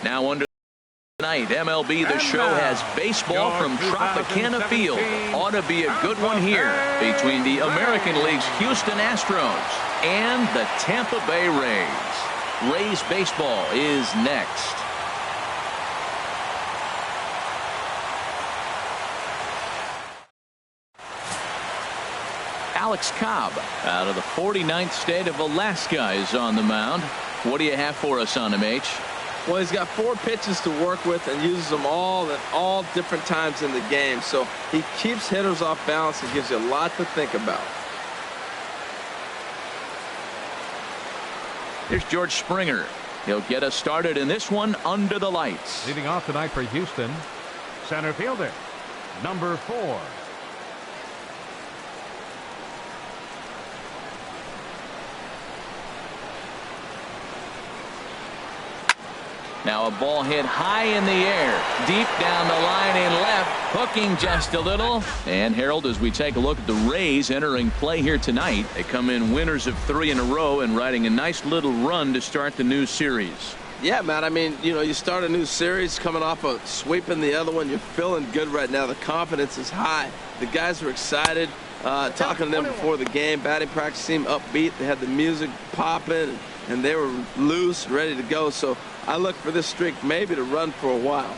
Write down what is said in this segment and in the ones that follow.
Now under tonight, MLB The Show has baseball from Tropicana Field. Ought to be a good one here between the American League's Houston Astros and the Tampa Bay Rays. Rays baseball is next. Alex Cobb out of the 49th state of Alaska is on the mound. What do you have for us on him, H? Well, he's got 4 pitches to work with and uses them all at all different times in the game. So he keeps hitters off balance and gives you a lot to think about. Here's George Springer. He'll get us started in this one under the lights. Leading off tonight for Houston, center fielder, number 4. Now a ball hit high in the air, deep down the line in left, hooking just a little. And Harold, as we take a look at the Rays entering play here tonight, they come in winners of 3 in a row and riding a nice little run to start the new series. Yeah, Matt, I mean, you start a new series coming off a sweeping the other one. You're feeling good right now. The confidence is high. The guys are excited. Talking to them before the game, batting practice seemed upbeat. They had the music popping, and they were loose, ready to go. So I look for this streak maybe to run for a while.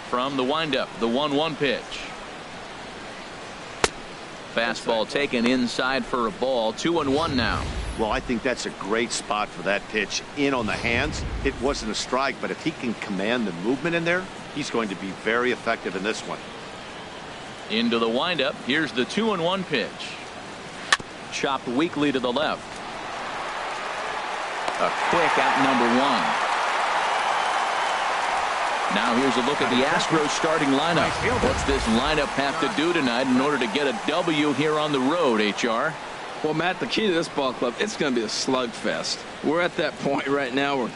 From the windup, the 1-1 pitch. Fastball taken inside for a ball. 2-1 now. Well, I think that's a great spot for that pitch. In on the hands. It wasn't a strike, but if he can command the movement in there, he's going to be very effective in this one. Into the windup. Here's the 2-1 pitch. Chopped weakly to the left. A quick out number 1. Now here's a look at the Astros starting lineup. What's this lineup have to do tonight in order to get a W here on the road, HR? Well, Matt, the key to this ball club, it's going to be a slugfest. We're at that point right now where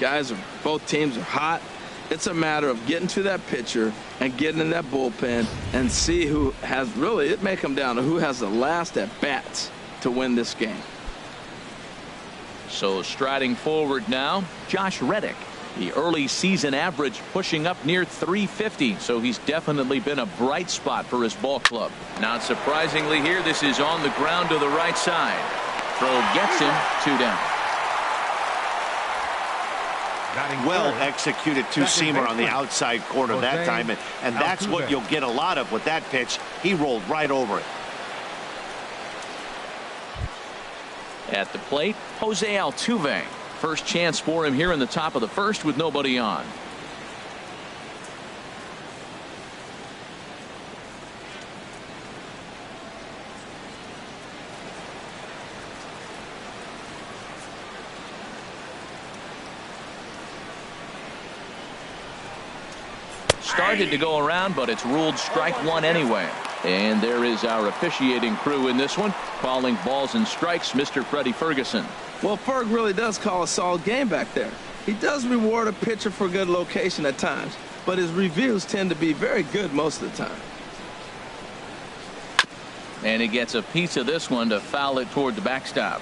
both teams are hot. It's a matter of getting to that pitcher and getting in that bullpen and see who has really, it may come down to who has the last at bats to win this game. So striding forward now, Josh Reddick. The early season average pushing up near 350, so he's definitely been a bright spot for his ball club. Not surprisingly here, this is on the ground to the right side. Throw gets him, 2 down. Well executed two-seamer on the outside corner that time, and that's what you'll get a lot of with that pitch. He rolled right over it. At the plate, Jose Altuve. First chance for him here in the top of the first with nobody on. Started to go around, but it's ruled strike 1 anyway. And there is our officiating crew in this one, calling balls and strikes, Mr. Freddie Ferguson. Well, Ferg really does call a solid game back there. He does reward a pitcher for good location at times, but his reviews tend to be very good most of the time. And he gets a piece of this one to foul it toward the backstop.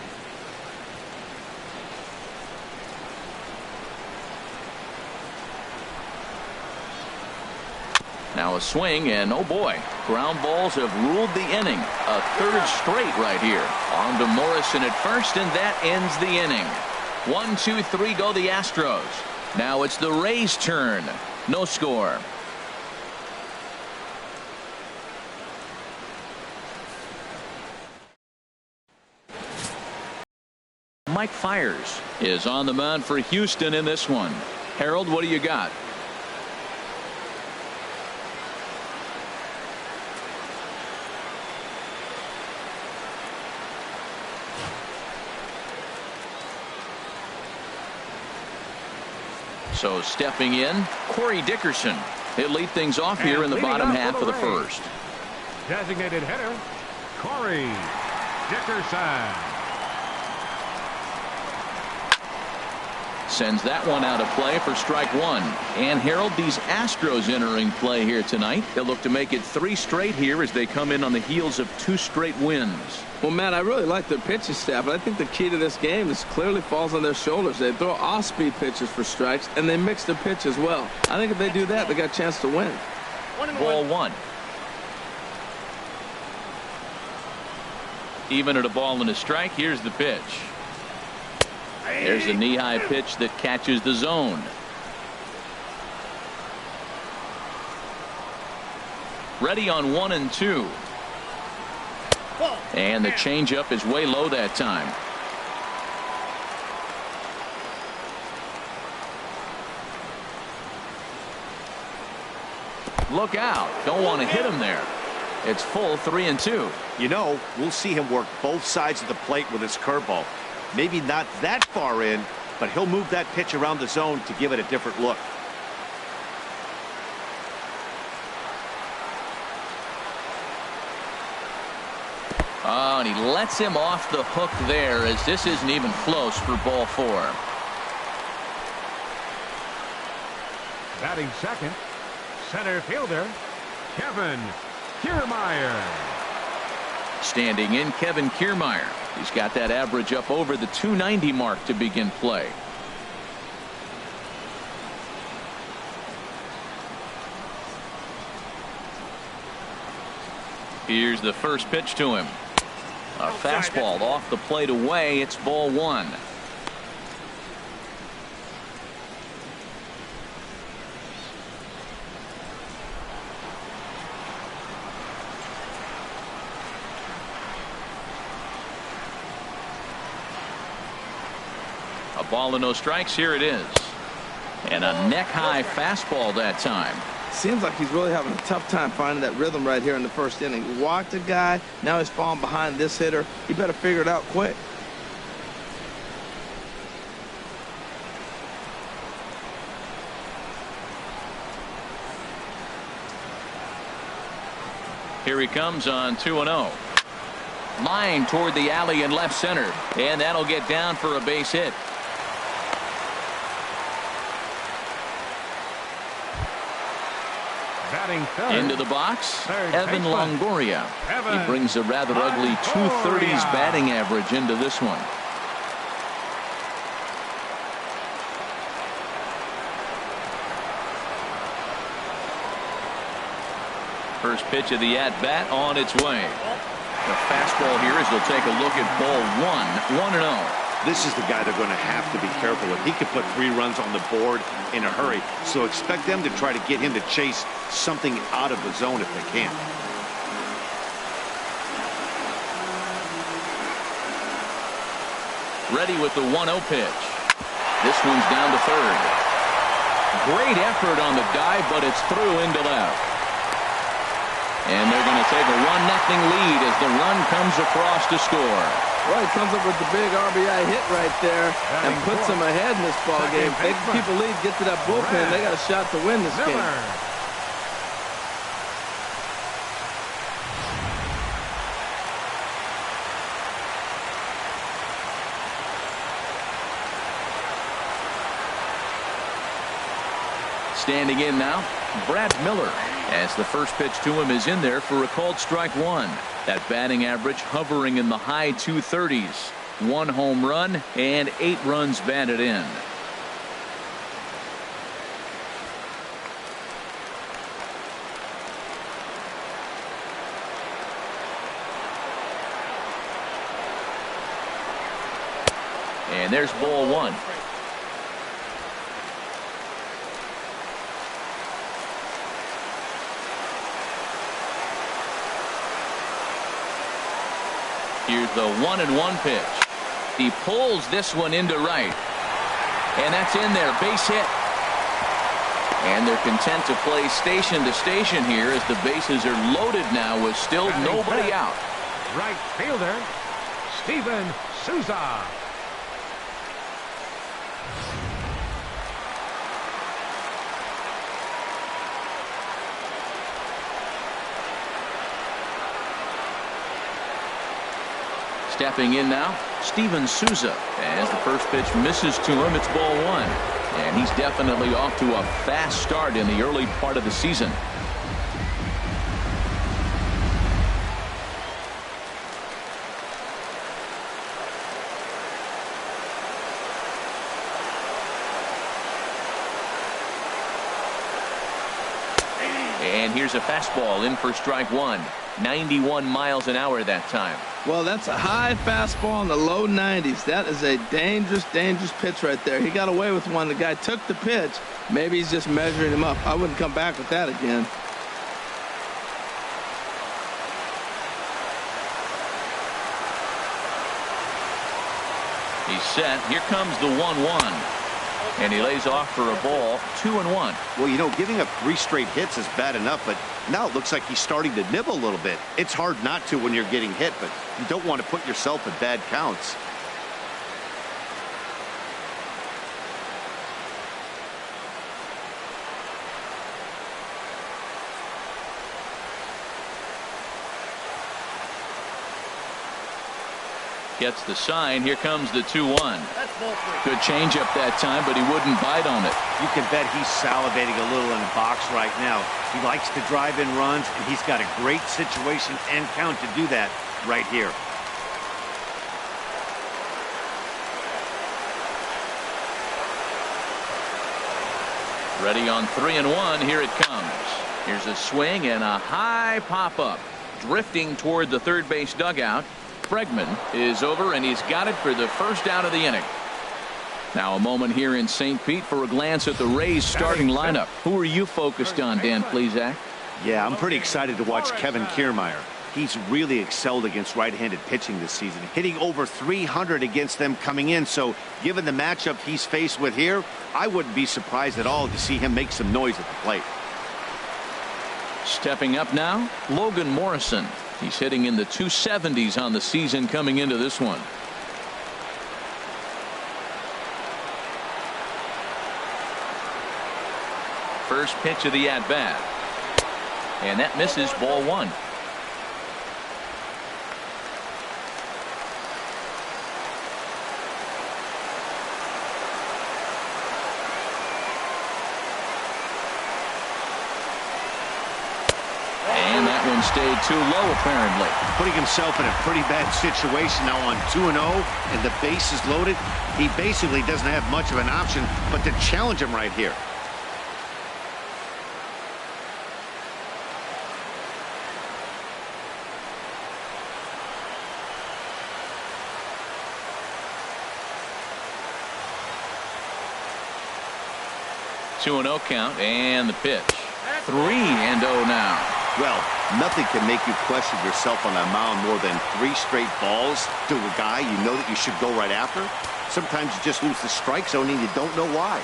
Now a swing, and oh boy, ground balls have ruled the inning. A 3rd straight right here. On to Morrison at first, and that ends the inning. 1, 2, 3 go the Astros. Now it's the Rays' turn. No score. Mike Fiers is on the mound for Houston in this one. Harold, what do you got? So stepping in, Corey Dickerson. He'll lead things off here in the bottom half of the first. Designated hitter, Corey Dickerson. Sends that one out of play for strike one. And Harold, these Astros entering play here tonight. They'll look to make it 3 straight here as they come in on the heels of 2 straight wins. Well, Matt, I really like their pitching staff, but I think the key to this game is clearly falls on their shoulders. They throw off-speed pitches for strikes, and they mix the pitch as well. I think if they do that, they got a chance to win. Ball 1. Even at a ball and a strike, here's the pitch. There's a knee-high pitch that catches the zone. Ready on 1 and 2. And the changeup is way low that time. Look out. Don't want to hit him there. It's full 3 and 2. You know, we'll see him work both sides of the plate with his curveball. Maybe not that far in, but he'll move that pitch around the zone to give it a different look. Oh, and he lets him off the hook there as this isn't even close for ball 4. Batting second, center fielder, Kevin Kiermaier. Standing in, Kevin Kiermaier. He's got that average up over the 290 mark to begin play. Here's the first pitch to him. A fastball off the plate away. It's ball 1. A ball and no strikes. Here it is. And a neck-high fastball that time. Seems like he's really having a tough time finding that rhythm right here in the first inning. He walked a guy. Now he's falling behind this hitter. He better figure it out quick. Here he comes on 2-0. Line toward the alley in left center. And that'll get down for a base hit. Batting third. Into the box, Third Evan baseman. Longoria. Evan He brings a rather ugly 230s Longoria. batting average into this one. First pitch of the at-bat on its way. The fastball here as they'll take a look at ball 1, 1-0. This is the guy they're going to have to be careful with. He could put 3 runs on the board in a hurry, so expect them to try to get him to chase something out of the zone if they can. Ready with the 1-0 pitch. This one's down to third. Great effort on the dive, but it's through into left. And they're going to take a 1-0 lead as the run comes across to score. Well, he comes up with the big RBI hit right there and puts them ahead in this ball game. If they can keep a lead, get to that bullpen, they got a shot to win this game. Standing in now, Brad Miller, as the first pitch to him is in there for a called strike 1. That batting average hovering in the high 230s. 1 home run and 8 runs batted in. And there's ball 1. Here's the 1-1 pitch. He pulls this one into right. And that's in there. Base hit. And they're content to play station to station here as the bases are loaded now with still nobody out. Right fielder, Steven Souza. Stepping in now, Steven Souza, as the first pitch misses to him. It's ball one. And he's definitely off to a fast start in the early part of the season. And here's a fastball in for strike one. 91 miles an hour that time. Well, that's a high fastball in the low 90s. That is a dangerous, dangerous pitch right there. He got away with one. The guy took the pitch. Maybe he's just measuring him up. I wouldn't come back with that again. He's set. Here comes the 1-1. And he lays off for a ball. 2-1. Well, you know, giving up 3 straight hits is bad enough, but now it looks like he's starting to nibble a little bit. It's hard not to when you're getting hit, but you don't want to put yourself in bad counts. Gets the sign. Here comes the 2-1. Good changeup that time, but he wouldn't bite on it. You can bet he's salivating a little in the box right now. He likes to drive in runs, and he's got a great situation and count to do that right here. Ready on 3-1. Here it comes. Here's a swing and a high pop-up. Drifting toward the third base dugout. Bregman is over, and he's got it for the first out of the inning. Now a moment here in St. Pete for a glance at the Rays starting lineup. Who are you focused on, Dan Plesac? Yeah, I'm pretty excited to watch Kevin Kiermaier. He's really excelled against right-handed pitching this season, hitting over 300 against them coming in. So given the matchup he's faced with here, I wouldn't be surprised at all to see him make some noise at the plate. Stepping up now, Logan Morrison. He's hitting in the 270s on the season coming into this one. First pitch of the at-bat. And that misses, ball one. And that one stayed too low, apparently. Putting himself in a pretty bad situation now on 2-0, and the base is loaded. He basically doesn't have much of an option but to challenge him right here. Two and 0 count, and the pitch. 3-0 now. Well, nothing can make you question yourself on a mound more than 3 straight balls to a guy you know that you should go right after. Sometimes you just lose the strike zone and you don't know why.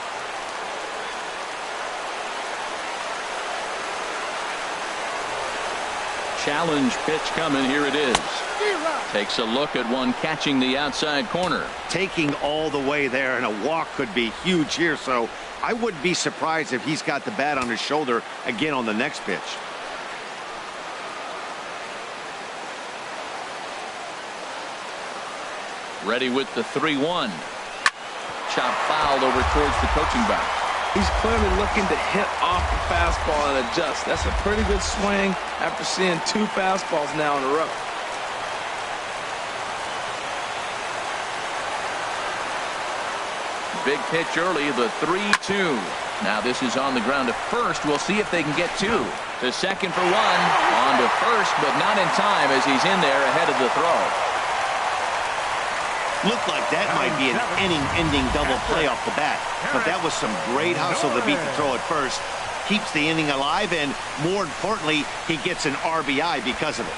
Challenge pitch coming. Here it is. Takes a look at one catching the outside corner. Taking all the way there, and a walk could be huge here, so I wouldn't be surprised if he's got the bat on his shoulder again on the next pitch. Ready with the 3-1. Chop fouled over towards the coaching box. He's clearly looking to hit off the fastball and adjust. That's a pretty good swing after seeing 2 fastballs now in a row. Big pitch early, the 3-2. Now this is on the ground to first. We'll see if they can get 2. To second for 1. On to first, but not in time as he's in there ahead of the throw. Looked like that might be an inning-ending double play off the bat. But that was some great hustle to beat the throw at first. Keeps the inning alive, and more importantly, he gets an RBI because of it.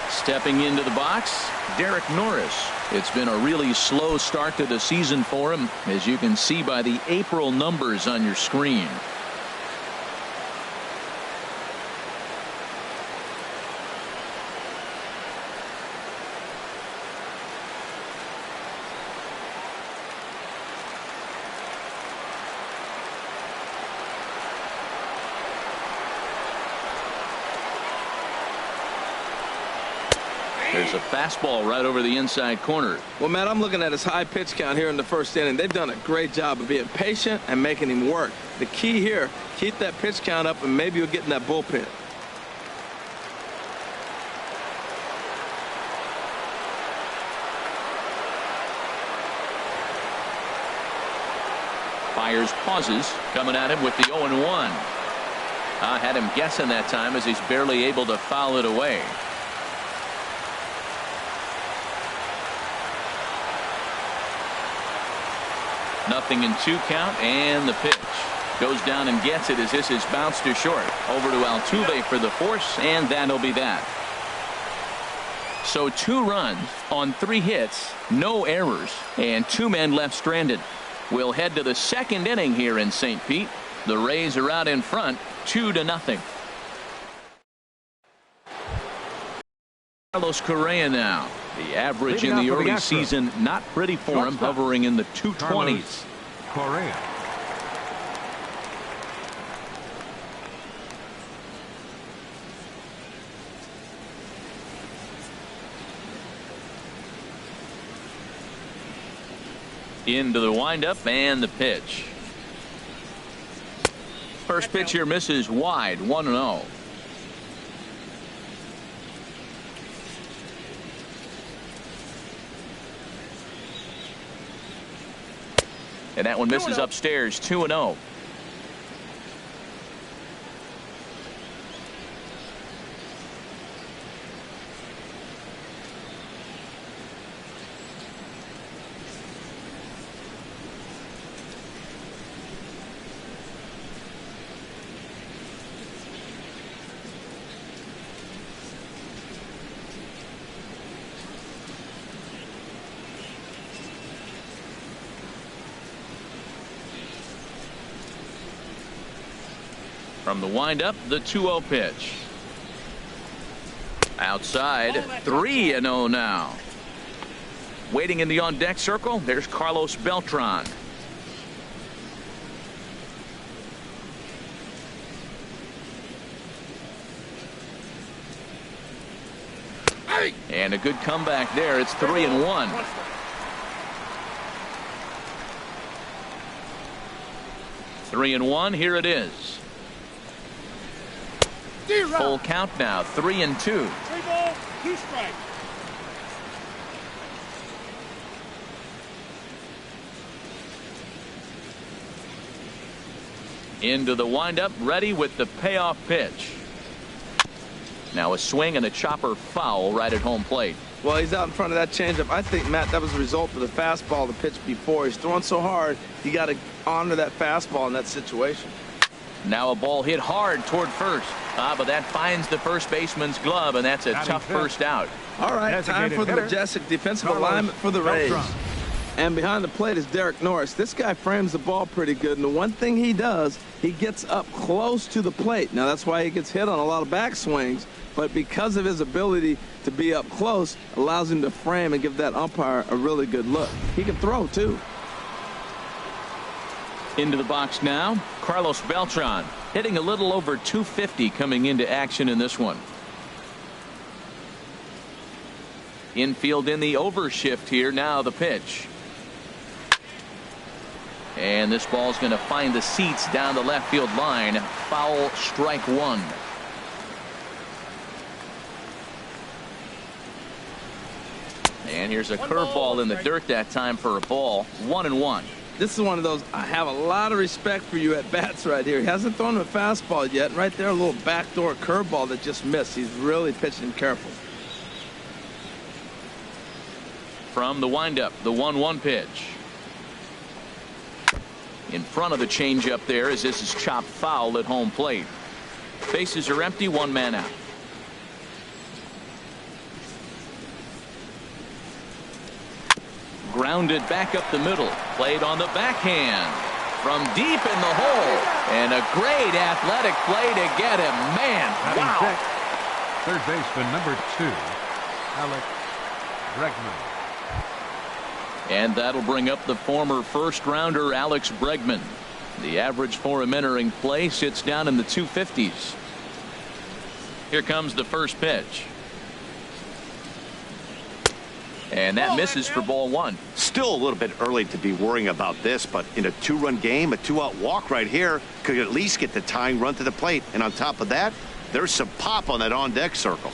Stepping into the box, Derek Norris. It's been a really slow start to the season for him, as you can see by the April numbers on your screen. There's a fastball right over the inside corner. Well, Matt, I'm looking at his high pitch count here in the first inning. They've done a great job of being patient and making him work. The key here, keep that pitch count up, and maybe you'll get in that bullpen. Fires pauses, coming at him with the 0-1. I had him guessing that time as he's barely able to foul it away. Nothing in 2 count, and the pitch goes down and gets it as this is bounced to short. Over to Altuve for the force, and that'll be that. So 2 runs on 3 hits, no errors, and 2 men left stranded. We'll head to the second inning here in St. Pete. The Rays are out in front, 2-0. Carlos Correa now. The average in the early season not pretty for him, hovering in the 220s. Correa. Into the windup and the pitch. First pitch here misses wide, 1-0. And that one misses upstairs, 2-0. From the windup, the 2-0 pitch. Outside, 3-0 now. Waiting in the on-deck circle, there's Carlos Beltran. And a good comeback there. It's 3-1. Three and 1. Here it is. Full count now, 3-2. 3 balls, 2 strikes. Into the windup, ready with the payoff pitch. Now a swing and a chopper foul right at home plate. Well, he's out in front of that changeup. I think, Matt, that was a result of the fastball the pitch before. He's throwing so hard, you got to honor that fastball in that situation. Now a ball hit hard toward first. But that finds the first baseman's glove, and that's a tough first out. All right, time for the majestic defensive alignment for the Rays. And behind the plate is Derek Norris. This guy frames the ball pretty good, and the one thing he does, he gets up close to the plate. Now, that's why he gets hit on a lot of backswings, but because of his ability to be up close, allows him to frame and give that umpire a really good look. He can throw, too. Into the box now, Carlos Beltran, hitting a little over 250 coming into action in this one. Infield in the overshift here. Now the pitch. And this ball's going to find the seats down the left field line. Foul, strike 1. And here's a curveball in the dirt that time for a ball. 1-1. This is one of those, I have a lot of respect for you at bats right here. He hasn't thrown a fastball yet. Right there, a little backdoor curveball that just missed. He's really pitching careful. From the windup, the 1-1 pitch. In front of the changeup there as this is chopped foul at home plate. Bases are empty, 1 man out. Grounded back up the middle. Played on the backhand. From deep in the hole. And a great athletic play to get him. Man, wow. Third baseman number 2, Alex Bregman. And that'll bring up the former first-rounder Alex Bregman. The average for him entering play sits down in the 250s. Here comes the first pitch. And that misses for ball 1. Still a little bit early to be worrying about this, but in a 2-run game, a 2-out walk right here could at least get the tying run to the plate. And on top of that, there's some pop on that on-deck circle.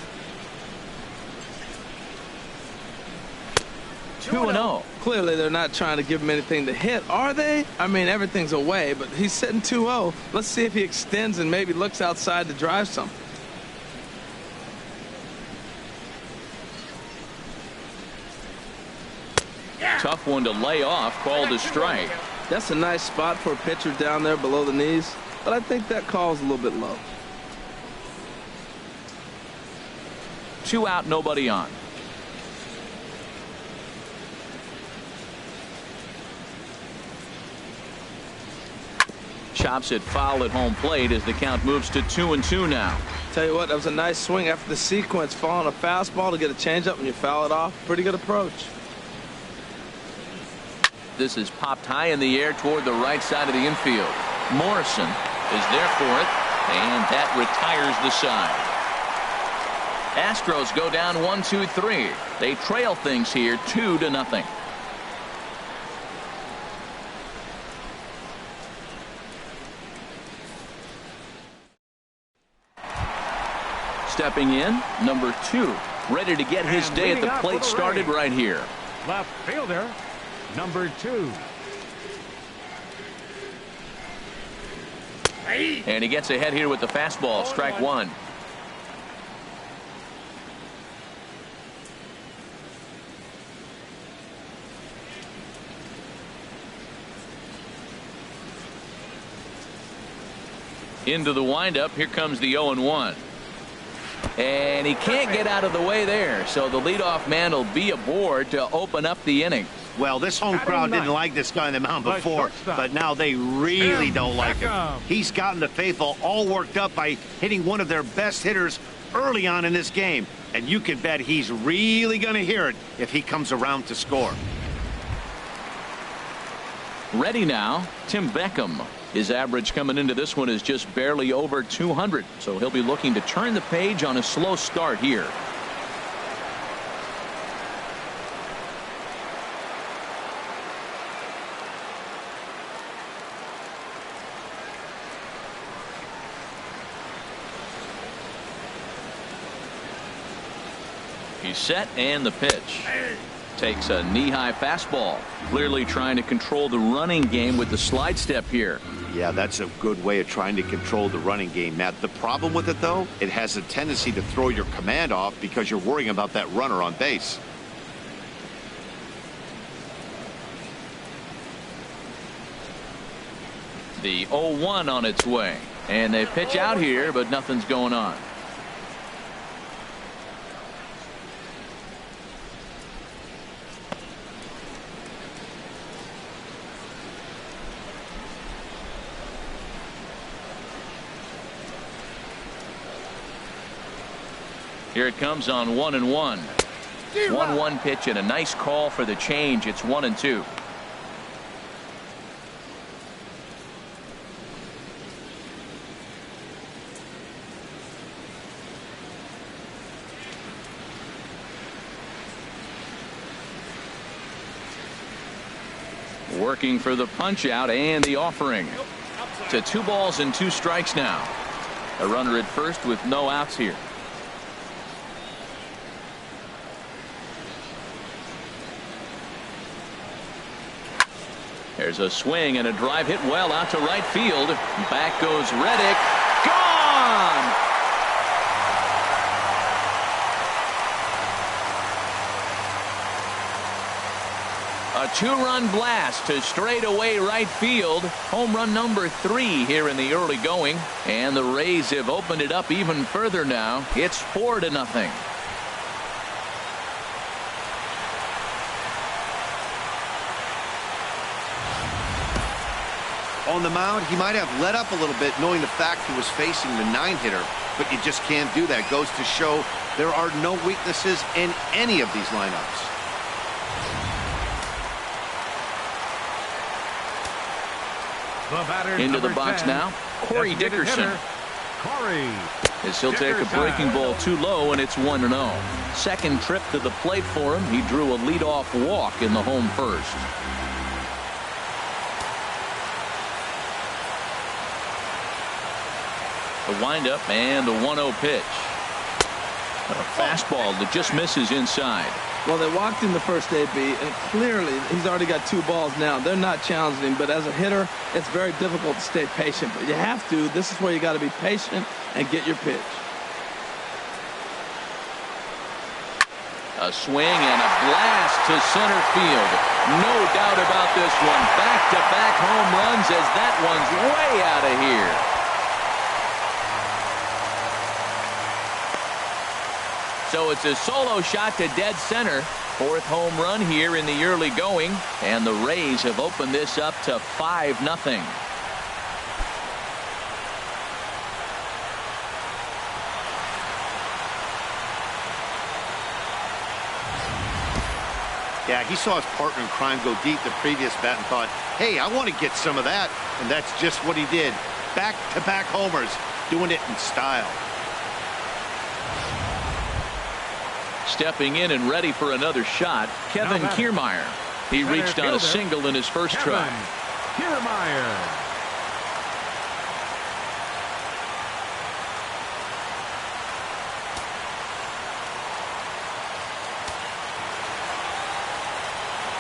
2-0. Clearly, they're not trying to give him anything to hit, are they? I mean, everything's away, but he's sitting 2-0. Let's see if he extends and maybe looks outside to drive something. Tough one to lay off, called a strike. That's a nice spot for a pitcher down there below the knees, but I think that call's a little bit low. 2 out, nobody on. Chops it foul at home plate as the count moves to 2-2 now. Tell you what, that was a nice swing after the sequence, following a fastball to get a changeup and you foul it off. Pretty good approach. This is popped high in the air toward the right side of the infield. Morrison is there for it, and that retires the side. Astros go down 1-2-3. They trail things here 2-0. Stepping in, number 2, ready to get his day at the plate started right here. Left fielder, number 2. And he gets ahead here with the fastball, strike 1. Into the windup, here comes the 0-1. And he can't get out of the way there, so the leadoff man will be aboard to open up the inning. Well, this home crowd didn't like this guy on the mound before, but now they really don't like him. He's gotten the faithful all worked up by hitting one of their best hitters early on in this game, and you can bet he's really going to hear it if he comes around to score. Ready now, Tim Beckham. His average coming into this one is just barely over 200, so he'll be looking to turn the page on a slow start here. He's set, and the pitch. Takes a knee-high fastball. Clearly trying to control the running game with the slide step here. Yeah, that's a good way of trying to control the running game, Matt. The problem with it, though, it has a tendency to throw your command off because you're worrying about that runner on base. The 0-1 on its way. And they pitch out here, but nothing's going on. Here it comes on 1-1. 1-1 pitch and a nice call for the change. It's 1-2. Working for the punch out and the offering. To 2 balls and 2 strikes now. A runner at first with no outs here. There's a swing and a drive hit well out to right field. Back goes Reddick. Gone! A 2-run blast to straightaway right field. Home run number 3 here in the early going. And the Rays have opened it up even further now. It's 4-0. On the mound, he might have let up a little bit knowing the fact he was facing the 9-hitter, but you just can't do that. Goes to show there are no weaknesses in any of these lineups. The batter, into the box 10, now, Corey Dickerson. Corey. As he'll take a breaking ball too low, and it's 1-0. Second trip to the plate for him. He drew a leadoff walk in the home first. The windup and the 1-0 pitch. A fastball that just misses inside. Well, they walked in the first AB, and clearly he's already got 2 balls now. They're not challenging him, but as a hitter, it's very difficult to stay patient. But you have to. This is where you got to be patient and get your pitch. A swing and a blast to center field. No doubt about this one. Back-to-back home runs as that one's way out of here. So it's a solo shot to dead center. 4th home run here in the early going. And the Rays have opened this up to 5-0. Yeah, he saw his partner in crime go deep the previous bat and thought, hey, I want to get some of that. And that's just what he did. Back-to-back homers, doing it in style. Stepping in and ready for another shot, Kevin Kiermaier. He reached on a single in his first try. Kiermaier.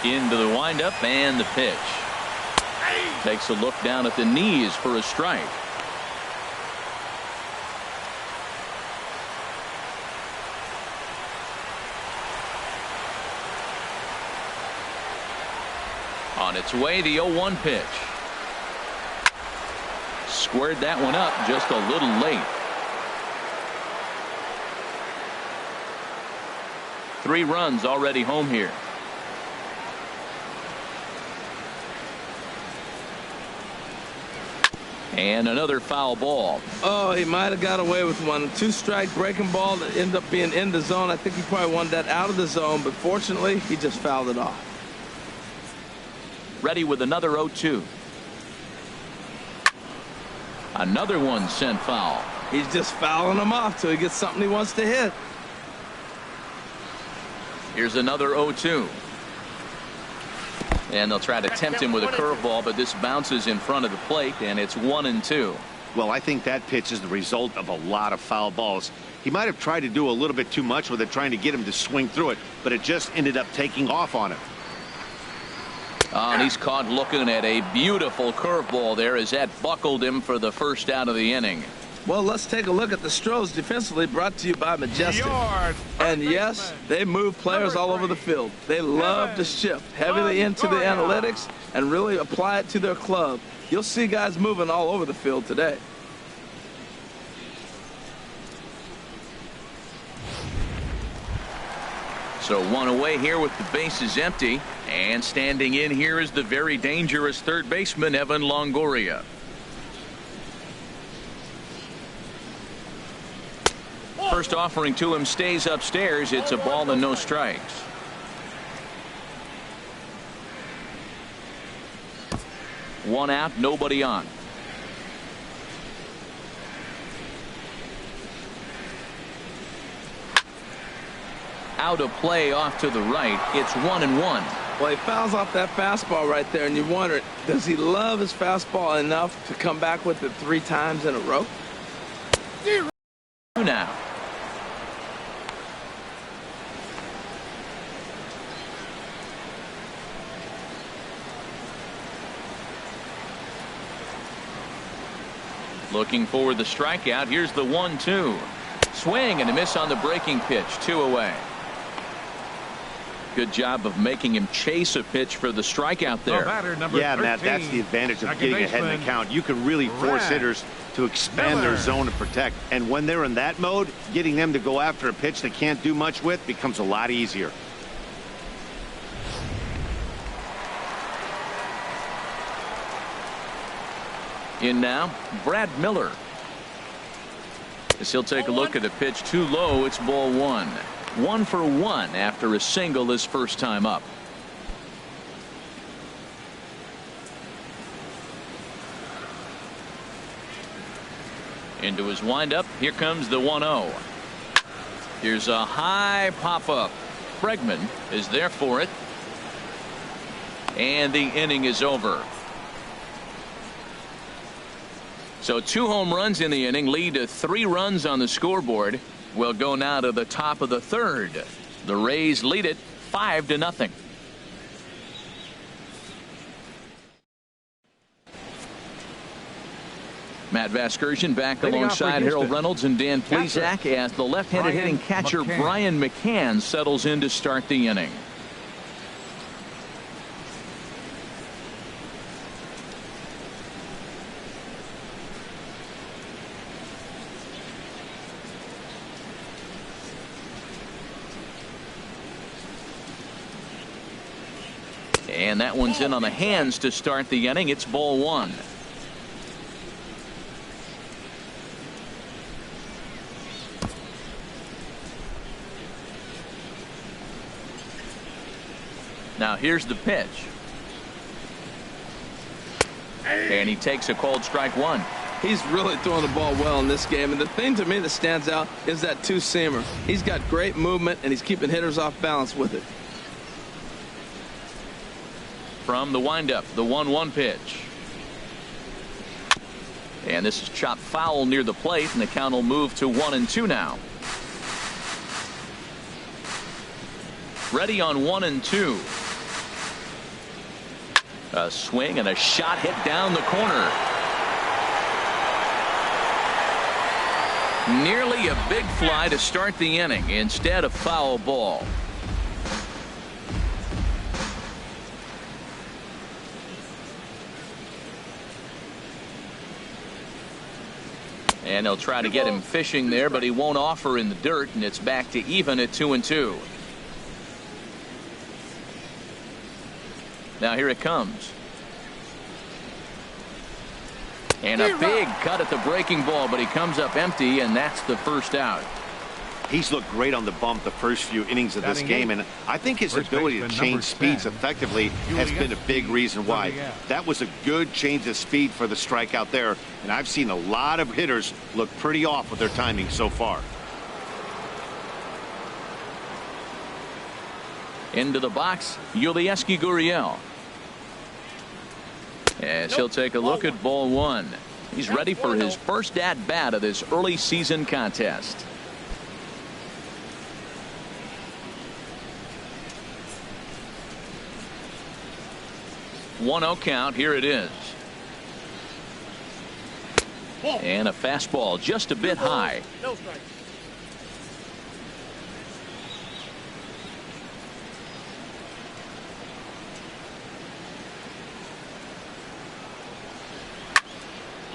Into the windup and the pitch. Takes a look down at the knees for a strike. On its way, the 0-1 pitch. Squared that one up just a little late. 3 runs already home here. And another foul ball. Oh, he might have got away with one. 2-strike breaking ball that ended up being in the zone. I think he probably wanted that out of the zone, but fortunately, he just fouled it off. Ready with another 0-2. Another one sent foul. He's just fouling them off till he gets something he wants to hit. Here's another 0-2. And they'll try to tempt him with a curveball, but this bounces in front of the plate, and it's 1-2. Well, I think that pitch is the result of a lot of foul balls. He might have tried to do a little bit too much with it, trying to get him to swing through it, but it just ended up taking off on him. And he's caught looking at a beautiful curveball there as that buckled him for the first out of the inning. Well, let's take a look at the Astros defensively, brought to you by Majestic. And yes, they move players all over the field. They love to shift heavily into the analytics and really apply it to their club. You'll see guys moving all over the field today. So 1 away here with the bases empty. And standing in here is the very dangerous third baseman, Evan Longoria. First offering to him stays upstairs. It's a ball and no strikes. One out, nobody on. Out of play off to the right. It's 1-1. Well, he fouls off that fastball right there, and you wonder, does he love his fastball enough to come back with it 3 times in a row? Now. Looking for the strikeout. Here's the 1-2. Swing and a miss on the breaking pitch. 2 away. Good job of making him chase a pitch for the strikeout there. Yeah, Matt, that's the advantage of getting ahead in the count. You can really force hitters to expand their zone and protect. And when they're in that mode, getting them to go after a pitch they can't do much with becomes a lot easier. In now, Brad Miller. As he'll take a look at a pitch too low, it's ball 1. 1 for 1 after a single his first time up. Into his windup. Here comes the 1-0. Here's a high pop up. Bregman is there for it. And the inning is over. So 2 home runs in the inning lead to 3 runs on the scoreboard. We'll go now to the top of the 3rd. The Rays lead it 5-0. Matt Vasgersian back alongside Harold Reynolds and Dan Plesac as the left-handed hitting catcher Brian McCann settles in to start the inning. And that one's in on the hands to start the inning. It's ball 1. Now here's the pitch. And he takes a called strike 1. He's really throwing the ball well in this game. And the thing to me that stands out is that two-seamer. He's got great movement, and he's keeping hitters off balance with it. From the windup, the 1-1 pitch. And this is chopped foul near the plate, and the count will move to 1-2 now. Ready on 1-2. A swing and a shot hit down the corner. Nearly a big fly to start the inning. Instead, a foul ball. And they'll try to get him fishing there, but he won't offer in the dirt, and it's back to even at 2-2. Now here it comes. And a big cut at the breaking ball, but he comes up empty, and that's the first out. He's looked great on the bump the first few innings of this game, and I think his ability to change speeds effectively has been a big reason why. That was a good change of speed for the strikeout there, and I've seen a lot of hitters look pretty off with their timing so far. Into the box, Yulieski Gurriel. As he'll take a look at ball 1. He's ready for his first at-bat of this early season contest. 1-0 count. Here it is. And a fastball just a bit high. No strike.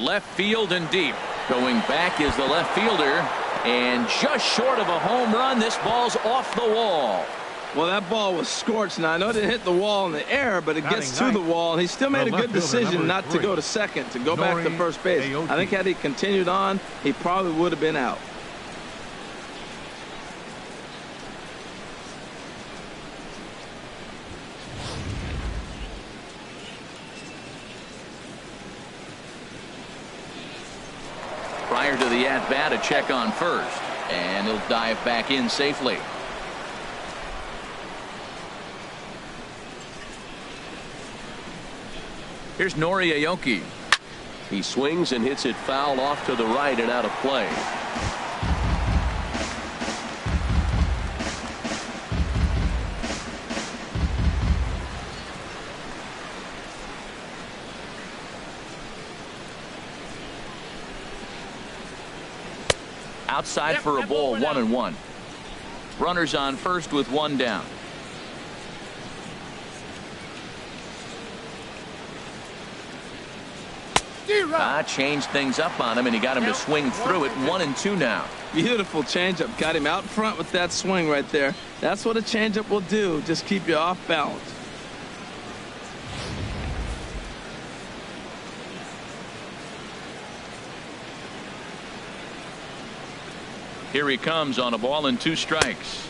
Left field and deep. Going back is the left fielder, and just short of a home run. This ball's off the wall. Well, that ball was scorched. Now, I know it didn't hit the wall in the air, but it gets to the wall, and he still made a good decision not to go to second, to go back to first base. I think had he continued on, he probably would have been out. Prior to the at-bat, a check on first, and he'll dive back in safely. Here's Nori Aoki. He swings and hits it foul off to the right and out of play. Outside for a ball, 1-1. Runners on first with one down. Changed things up on him, and he got him to swing through it. 1-2 now. Beautiful changeup. Got him out front with that swing right there. That's what a changeup will do. Just keep you off balance. Here he comes on a ball and 2 strikes.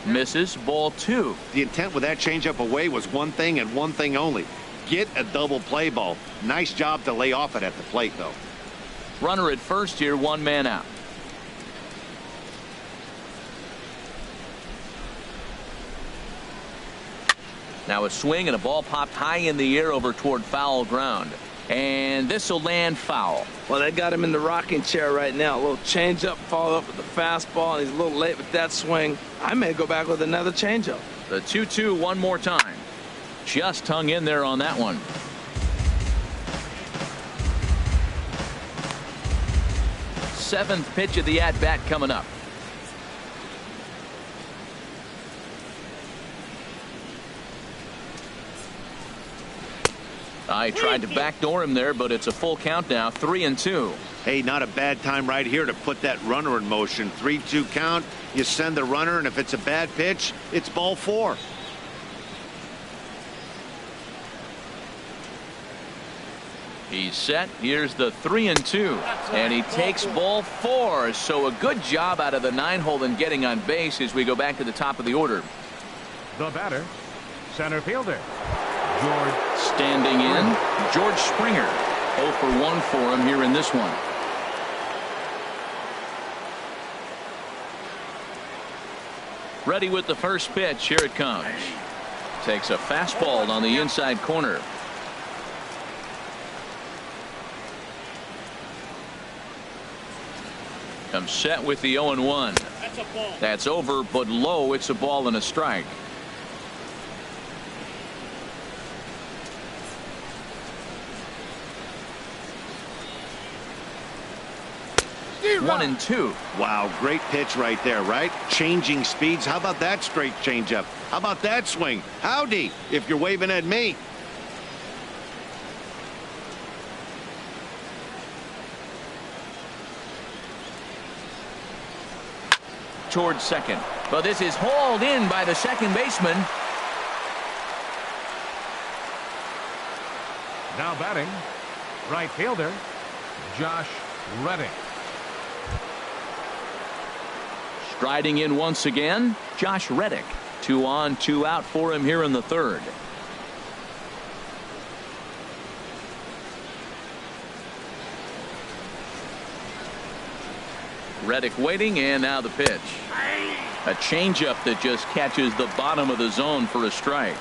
Misses, ball 2. The intent with that changeup away was one thing and one thing only. Get a double play ball. Nice job to lay off it at the plate, though. Runner at first here, 1 man out. Now a swing and a ball popped high in the air over toward foul ground. And this will land foul. Well, they got him in the rocking chair right now. A little changeup, follow up with the fastball, and he's a little late with that swing. I may go back with another changeup. The 2-2 one more time. Just hung in there on that one. Seventh pitch of the at-bat coming up. I tried to backdoor him there, but it's a full count now, 3-2. Hey, not a bad time right here to put that runner in motion. 3-2 count. You send the runner, and if it's a bad pitch, it's ball 4. He's set. Here's the 3-2, and he takes ball 4. So a good job out of the 9-hole in getting on base as we go back to the top of the order. The batter, center fielder, George. Standing in, George Springer. 0 for 1 for him here in this one. Ready with the first pitch. Here it comes. Takes a fastball on the inside corner. Comes set with the 0-1. That's over, but low. It's a ball and a strike. One and 2. Wow, great pitch right there, right? Changing speeds. How about that straight changeup? How about that swing? Howdy, if you're waving at me. Towards second, but this is hauled in by the second baseman. Now batting, right fielder, Josh Reddick. Striding in once again, Josh Reddick. 2 on, 2 out for him here in the third. Reddick waiting, and now the pitch. A changeup that just catches the bottom of the zone for a strike.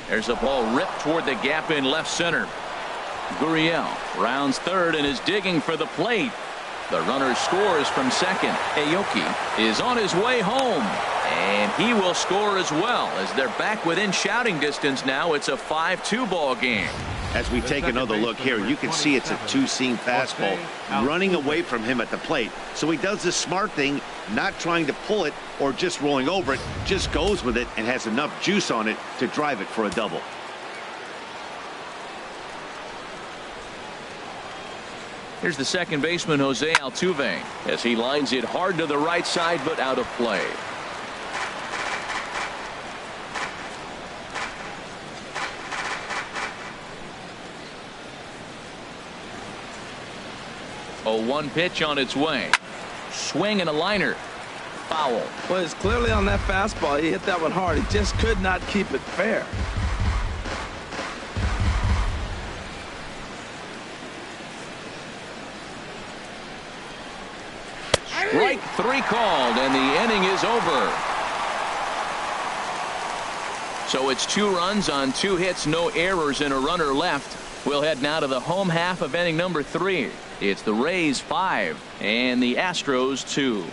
There's a ball ripped toward the gap in left center. Gurriel rounds third and is digging for the plate. The runner scores from second. Aoki is on his way home, and he will score as well as they're back within shouting distance now. It's a 5-2 ball game. As we take another look here, you can see it's a two-seam fastball running away from him at the plate. So he does the smart thing, not trying to pull it or just rolling over it, just goes with it and has enough juice on it to drive it for a double. Here's the second baseman, Jose Altuve, as he lines it hard to the right side, but out of play. A 1 pitch on its way. Swing and a liner. Foul. Well, it's clearly on that fastball. He hit that one hard. He just could not keep it fair. Strike 3 called, and the inning is over. So it's 2 runs on 2 hits, no errors, and a runner left. We'll head now to the home half of inning number 3. It's the Rays 5 and the Astros 2.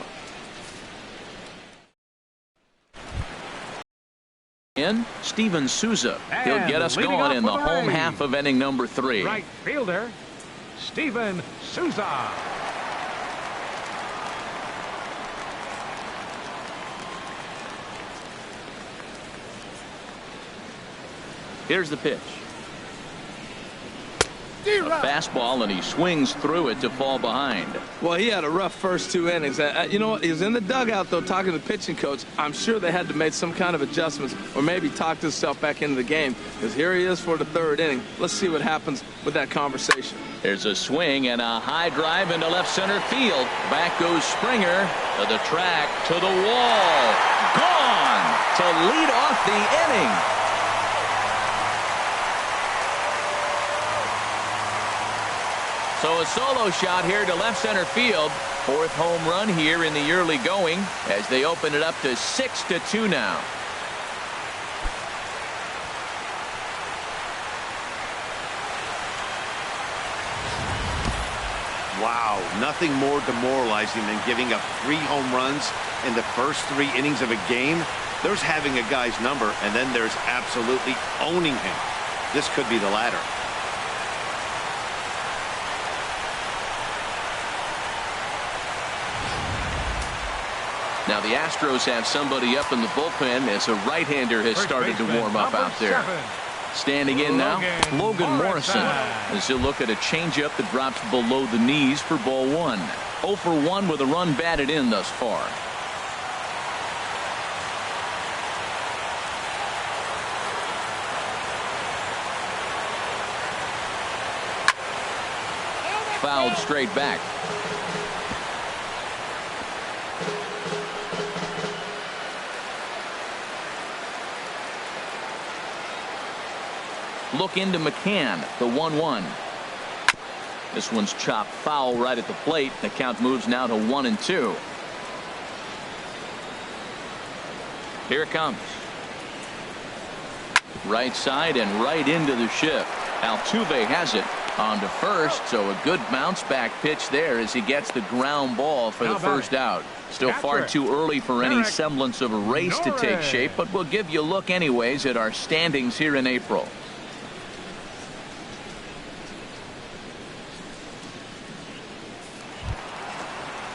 In Steven Souza. He'll get us going in the home half of inning number 3. Right fielder, Steven Souza. Here's the pitch. A fastball, and he swings through it to fall behind. Well, he had a rough first 2 innings. You know what? He was in the dugout, though, talking to the pitching coach. I'm sure they had to make some kind of adjustments or maybe talked himself back into the game, because here he is for the 3rd inning. Let's see what happens with that conversation. There's a swing and a high drive into left center field. Back goes Springer to the track, to the wall. Gone to lead off the inning. So a solo shot here to left center field. Fourth home run here in the early going as they open it up to 6-2 now. Wow, nothing more demoralizing than giving up 3 home runs in the first 3 innings of a game. There's having a guy's number, and then there's absolutely owning him. This could be the latter. Now the Astros have somebody up in the bullpen as a right-hander has started to warm up out there. Standing in now, Logan Morrison, as he'll look at a changeup that drops below the knees for ball 1. 0 for 1 with a run batted in thus far. Fouled straight back. Look into McCann, the 1-1. This one's chopped foul right at the plate. The count moves now to 1-2. Here it comes. Right side and right into the shift. Altuve has it on to first, so a good bounce back pitch there as he gets the ground ball for the first out. Still far too early for any semblance of a race to take shape, but we'll give you a look anyways at our standings here in April.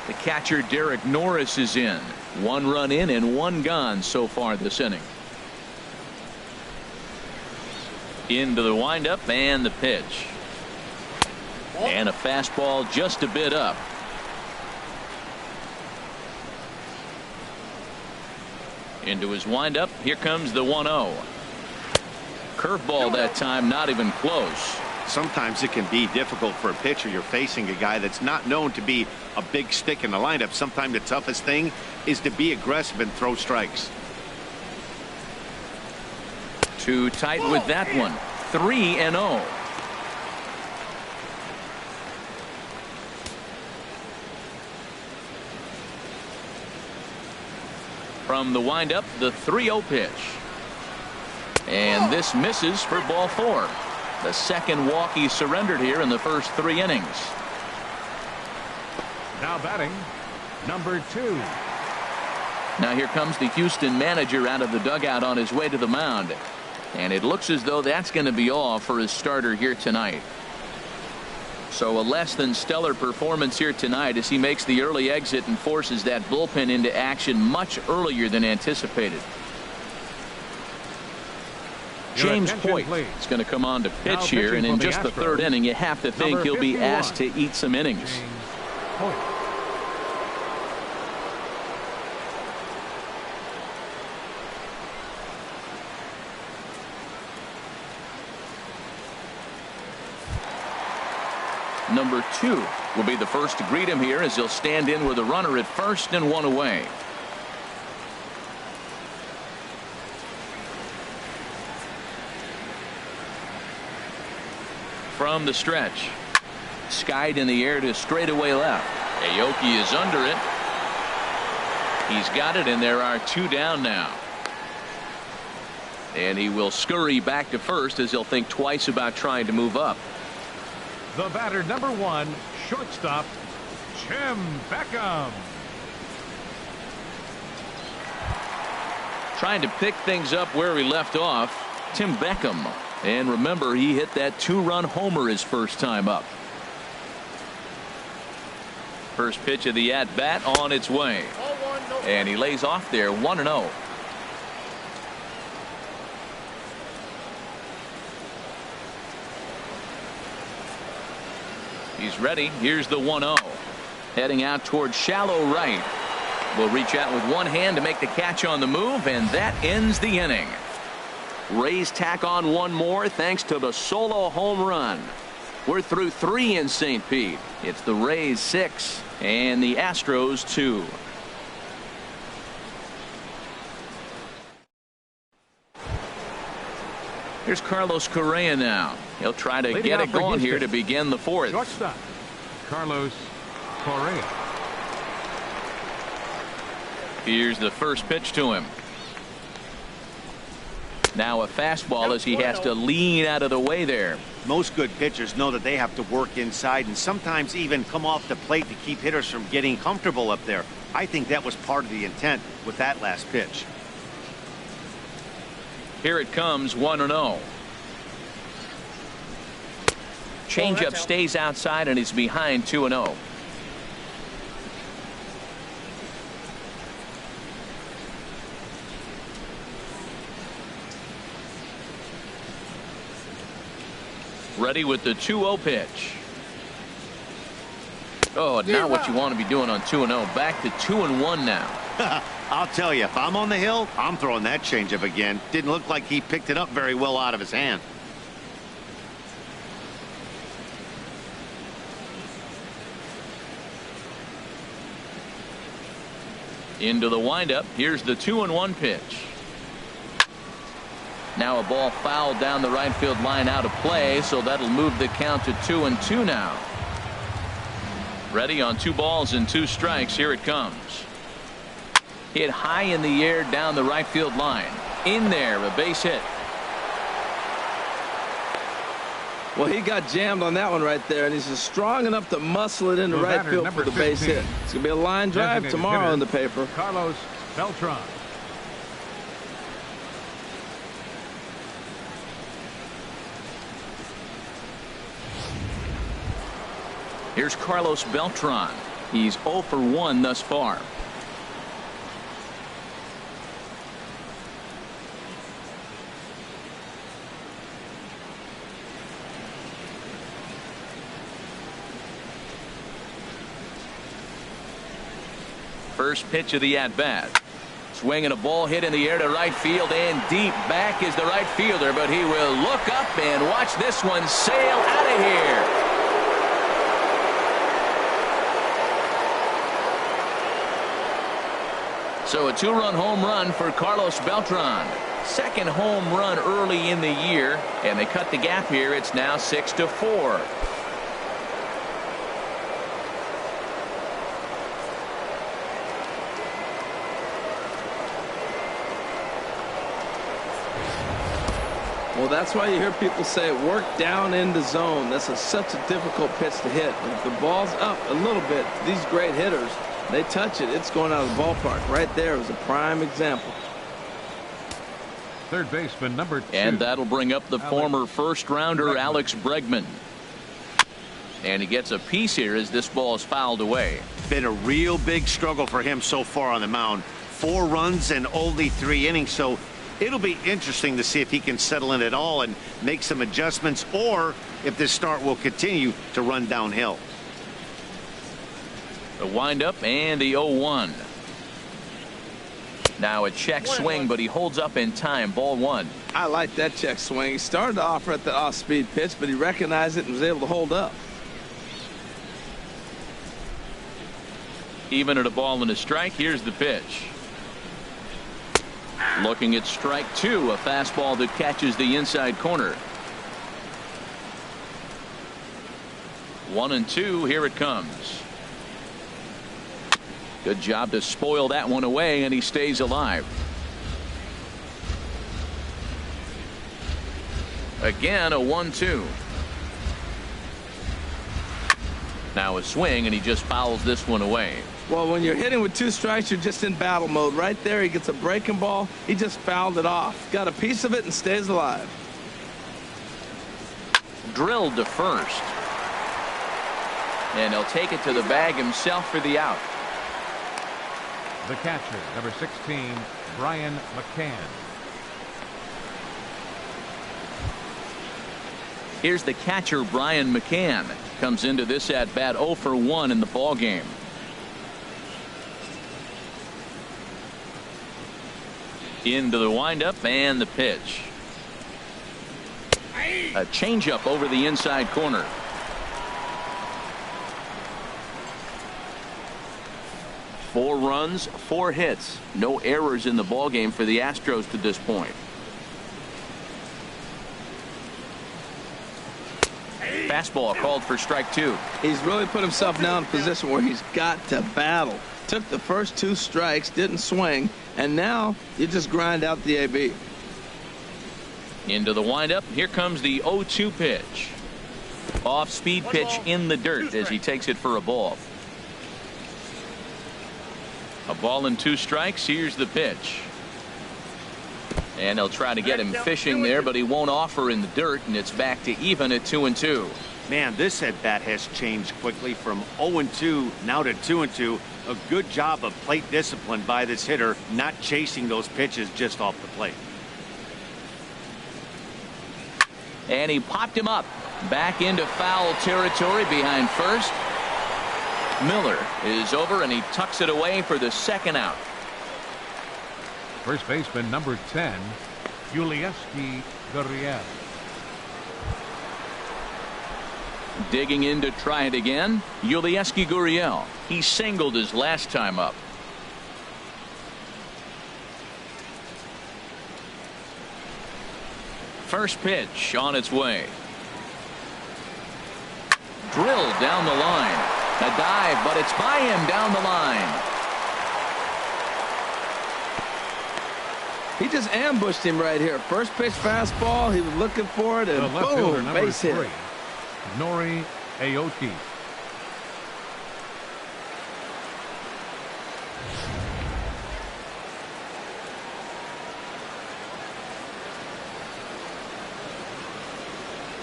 The catcher Derek Norris is in. 1 run in and 1 gone so far this inning. Into the windup and the pitch. And a fastball just a bit up. Into his windup. Here comes the 1-0. Curveball that time, not even close. Sometimes it can be difficult for a pitcher. You're facing a guy that's not known to be a big stick in the lineup. Sometimes the toughest thing is to be aggressive and throw strikes. Too tight with that one. 3-0. From the windup, the 3-0 pitch. And this misses for ball 4. The second walk he surrendered here in the first 3 innings. Now batting, number 2. Now here comes the Houston manager out of the dugout on his way to the mound. And it looks as though that's going to be all for his starter here tonight. So a less than stellar performance here tonight as he makes the early exit and forces that bullpen into action much earlier than anticipated. James Hoyt is going to come on to pitch here, and in just the 3rd inning you have to think he'll be asked to eat some innings. Number 2 will be the first to greet him here as he'll stand in with a runner at first and 1 away. From the stretch, skied in the air to straightaway left. Aoki is under it. He's got it, and there are 2 down now. And he will scurry back to first as he'll think twice about trying to move up. The batter, number 1, shortstop, Tim Beckham. Trying to pick things up where he left off, Tim Beckham. And remember, he hit that 2-run homer his first time up. First pitch of the at-bat on its way. And he lays off there, 1-0. He's ready. Here's the 1-0. Heading out towards shallow right. Will reach out with one hand to make the catch on the move, and that ends the inning. Rays tack on one more thanks to the solo home run. We're through 3 in St. Pete. It's the Rays 6 and the Astros 2. Here's Carlos Correa now. He'll try to get it going here to begin the 4th. Shortstop, Carlos Correa. Here's the first pitch to him. Now a fastball as he has to lean out of the way there. Most good pitchers know that they have to work inside and sometimes even come off the plate to keep hitters from getting comfortable up there. I think that was part of the intent with that last pitch. Here it comes, 1-0. Changeup stays outside and he's behind 2-0. Ready with the 2-0 pitch. Oh, not what you want to be doing on 2-0. Back to 2-1 now. I'll tell you, if I'm on the hill, I'm throwing that changeup again. Didn't look like he picked it up very well out of his hand. Into the windup. Here's the 2-1 pitch. Now a ball fouled down the right field line out of play, so that'll move the count to 2-2 now. Ready on 2 balls and 2 strikes. Here it comes. Hit high in the air down the right field line. In there, a base hit. Well, he got jammed on that one right there, and he's just strong enough to muscle it into right field for the base hit. It's going to be a line drive tomorrow in the paper. Carlos Beltran. Here's Carlos Beltran. He's 0 for 1 thus far. First pitch of the at-bat. Swinging a ball hit in the air to right field, and deep back is the right fielder, but he will look up and watch this one sail out of here. So a 2-run home run for Carlos Beltran. Second home run early in the year, and they cut the gap here. It's now 6-4. Well, that's why you hear people say work down in the zone. That's such a difficult pitch to hit. And if the ball's up a little bit, these great hitters, they touch it, it's going out of the ballpark. Right there was a prime example. Third baseman number 2. And that'll bring up the former first-rounder Alex Bregman. And he gets a piece here as this ball is fouled away. Been a real big struggle for him so far on the mound. 4 runs and only 3 innings, so it'll be interesting to see if he can settle in at all and make some adjustments, or if this start will continue to run downhill. The windup and the 0-1. Now a check swing, but he holds up in time. Ball 1. I like that check swing. He started to offer at the off-speed pitch, but he recognized it and was able to hold up. Even at a ball and a strike. Here's the pitch. Looking at strike 2, a fastball that catches the inside corner. 1-2. Here it comes. Good job to spoil that one away, and he stays alive. Again, a 1-2. Now a swing, and he just fouls this one away. Well, when you're hitting with 2 strikes, you're just in battle mode. Right there, he gets a breaking ball. He just fouled it off. Got a piece of it and stays alive. Drilled to first. And he'll take it to the bag himself for the out. The catcher, number 16, Brian McCann. Here's the catcher, Brian McCann. Comes into this at bat 0 for 1 in the ball game. Into the windup and the pitch. A changeup over the inside corner. Four runs, 4 hits, no errors in the ball game for the Astros to this point. fastball called for strike 2. He's really put himself now in a position where he's got to battle. Took the first 2 strikes, didn't swing, and now you just grind out the AB. Into the windup. Here comes the 0-2 pitch. Off speed pitch in the dirt as he takes it for a ball. A ball and 2 strikes. Here's the pitch. And they'll try to get him fishing there, but he won't offer in the dirt, and it's back to even at 2-2. Man, this at bat has changed quickly from 0-2 now to 2-2. A good job of plate discipline by this hitter, not chasing those pitches just off the plate. And he popped him up back into foul territory behind first. Miller is over, and he tucks it away for the second out. First baseman number 10, Yulieski Gurriel. Digging in to try it again, Yulieski Gurriel. He singled his last time up. First pitch on its way. Drilled down the line. A dive, but it's by him down the line. He just ambushed him right here. First pitch fastball. He was looking for it, and The left fielder, boom, number base 3, hit. Nori Aoki.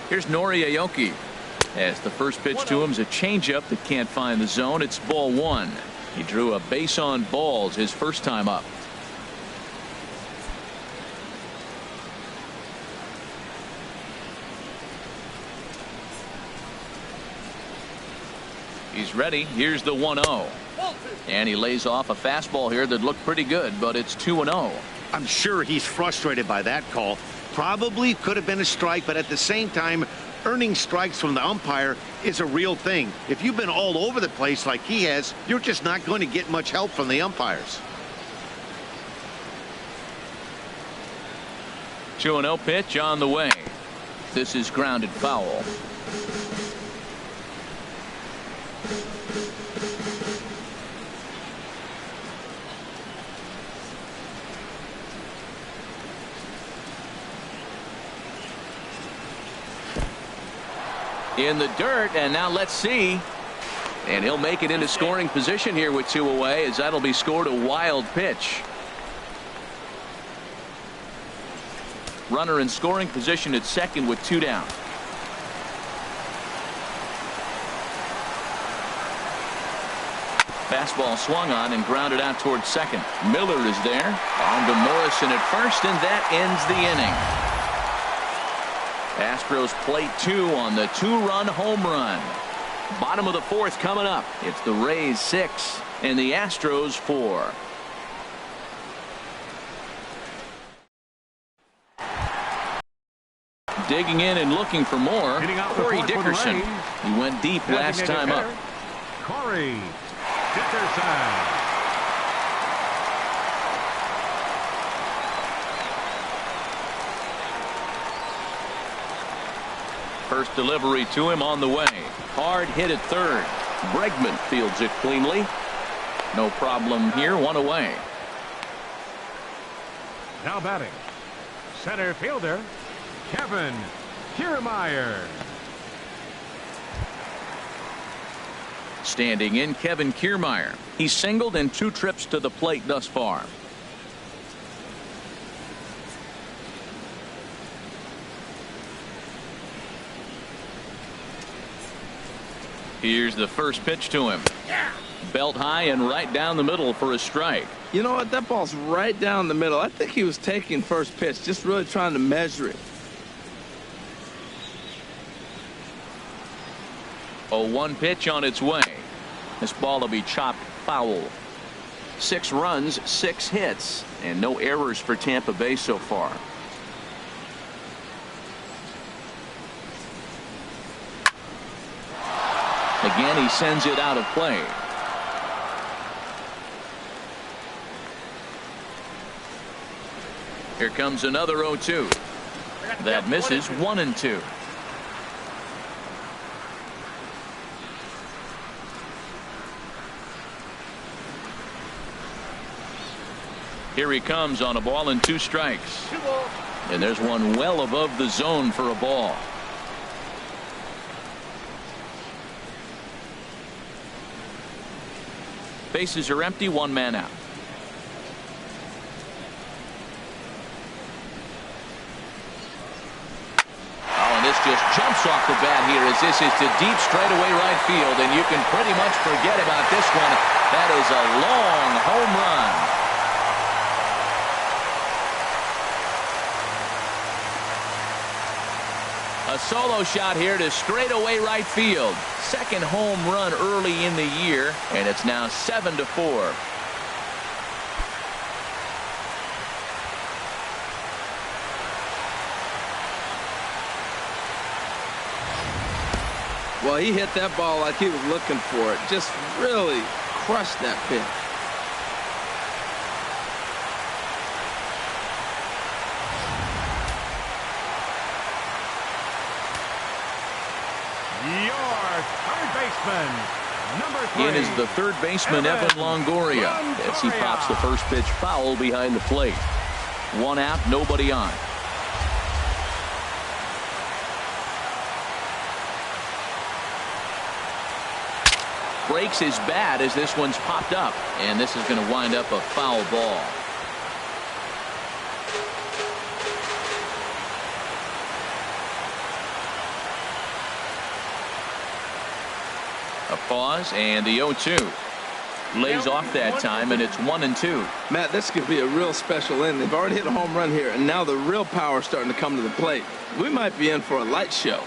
Here's Nori Aoki. As the first pitch to him is a changeup that can't find the zone. It's ball 1. He drew a base on balls his first time up. He's ready. Here's the 1-0. And he lays off a fastball here that looked pretty good, but it's 2-0. I'm sure he's frustrated by that call. Probably could have been a strike, but at the same time, earning strikes from the umpire is a real thing. If you've been all over the place like he has, you're just not going to get much help from the umpires. 2-0 pitch on the way. This is grounded foul. In the dirt, and now let's see. And he'll make it into scoring position here with 2 away, as that'll be scored a wild pitch. Runner in scoring position at second with 2 down. Fastball swung on and grounded out towards second. Miller is there. On to Morrison at first, and that ends the inning. Astros plate 2 on the 2-run home run. Bottom of the 4th coming up. It's the Rays 6 and the Astros 4. Digging in and looking for more. Corey Dickerson. He went deep last time up. Corey Dickerson. First delivery to him on the way. Hard hit at third. Bregman fields it cleanly. No problem here. 1 away. Now batting, center fielder Kevin Kiermaier. Standing in, Kevin Kiermaier. He's singled in 2 trips to the plate thus far. Here's the first pitch to him. Belt high and right down the middle for a strike. You know what? That ball's right down the middle. I think he was taking first pitch, just really trying to measure it. 0-1 pitch on its way. This ball will be chopped foul. 6 runs, 6 hits, and no errors for Tampa Bay so far. Again, he sends it out of play. Here comes another 0-2. That misses. 1-2. Here he comes on a ball and 2 strikes. 2 balls. And there's one well above the zone for a ball. Bases are empty, 1 man out. Oh, and this just jumps off the bat here as this is to deep straightaway right field, and you can pretty much forget about this one. That is a long home run. A solo shot here to straightaway right field. Second home run early in the year, and it's now 7-4. Well, he hit that ball like he was looking for it. Just really crushed that pitch. Your third baseman, number 3. In is the third baseman, Evan Longoria, as he pops the first pitch foul behind the plate. 1 out, nobody on. Breaks his bat as this one's popped up, and this is going to wind up a foul ball. A pause, and the 0-2 lays off that time, and it's 1-2. Matt, this could be a real special inning. They've already hit a home run here, and now the real power is starting to come to the plate. We might be in for a light show.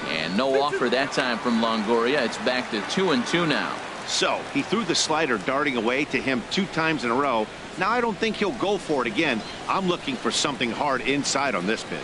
And no offer that time from Longoria. It's back to 2-2 now. So he threw the slider darting away to him 2 times in a row. Now I don't think he'll go for it again. I'm looking for something hard inside on this pitch.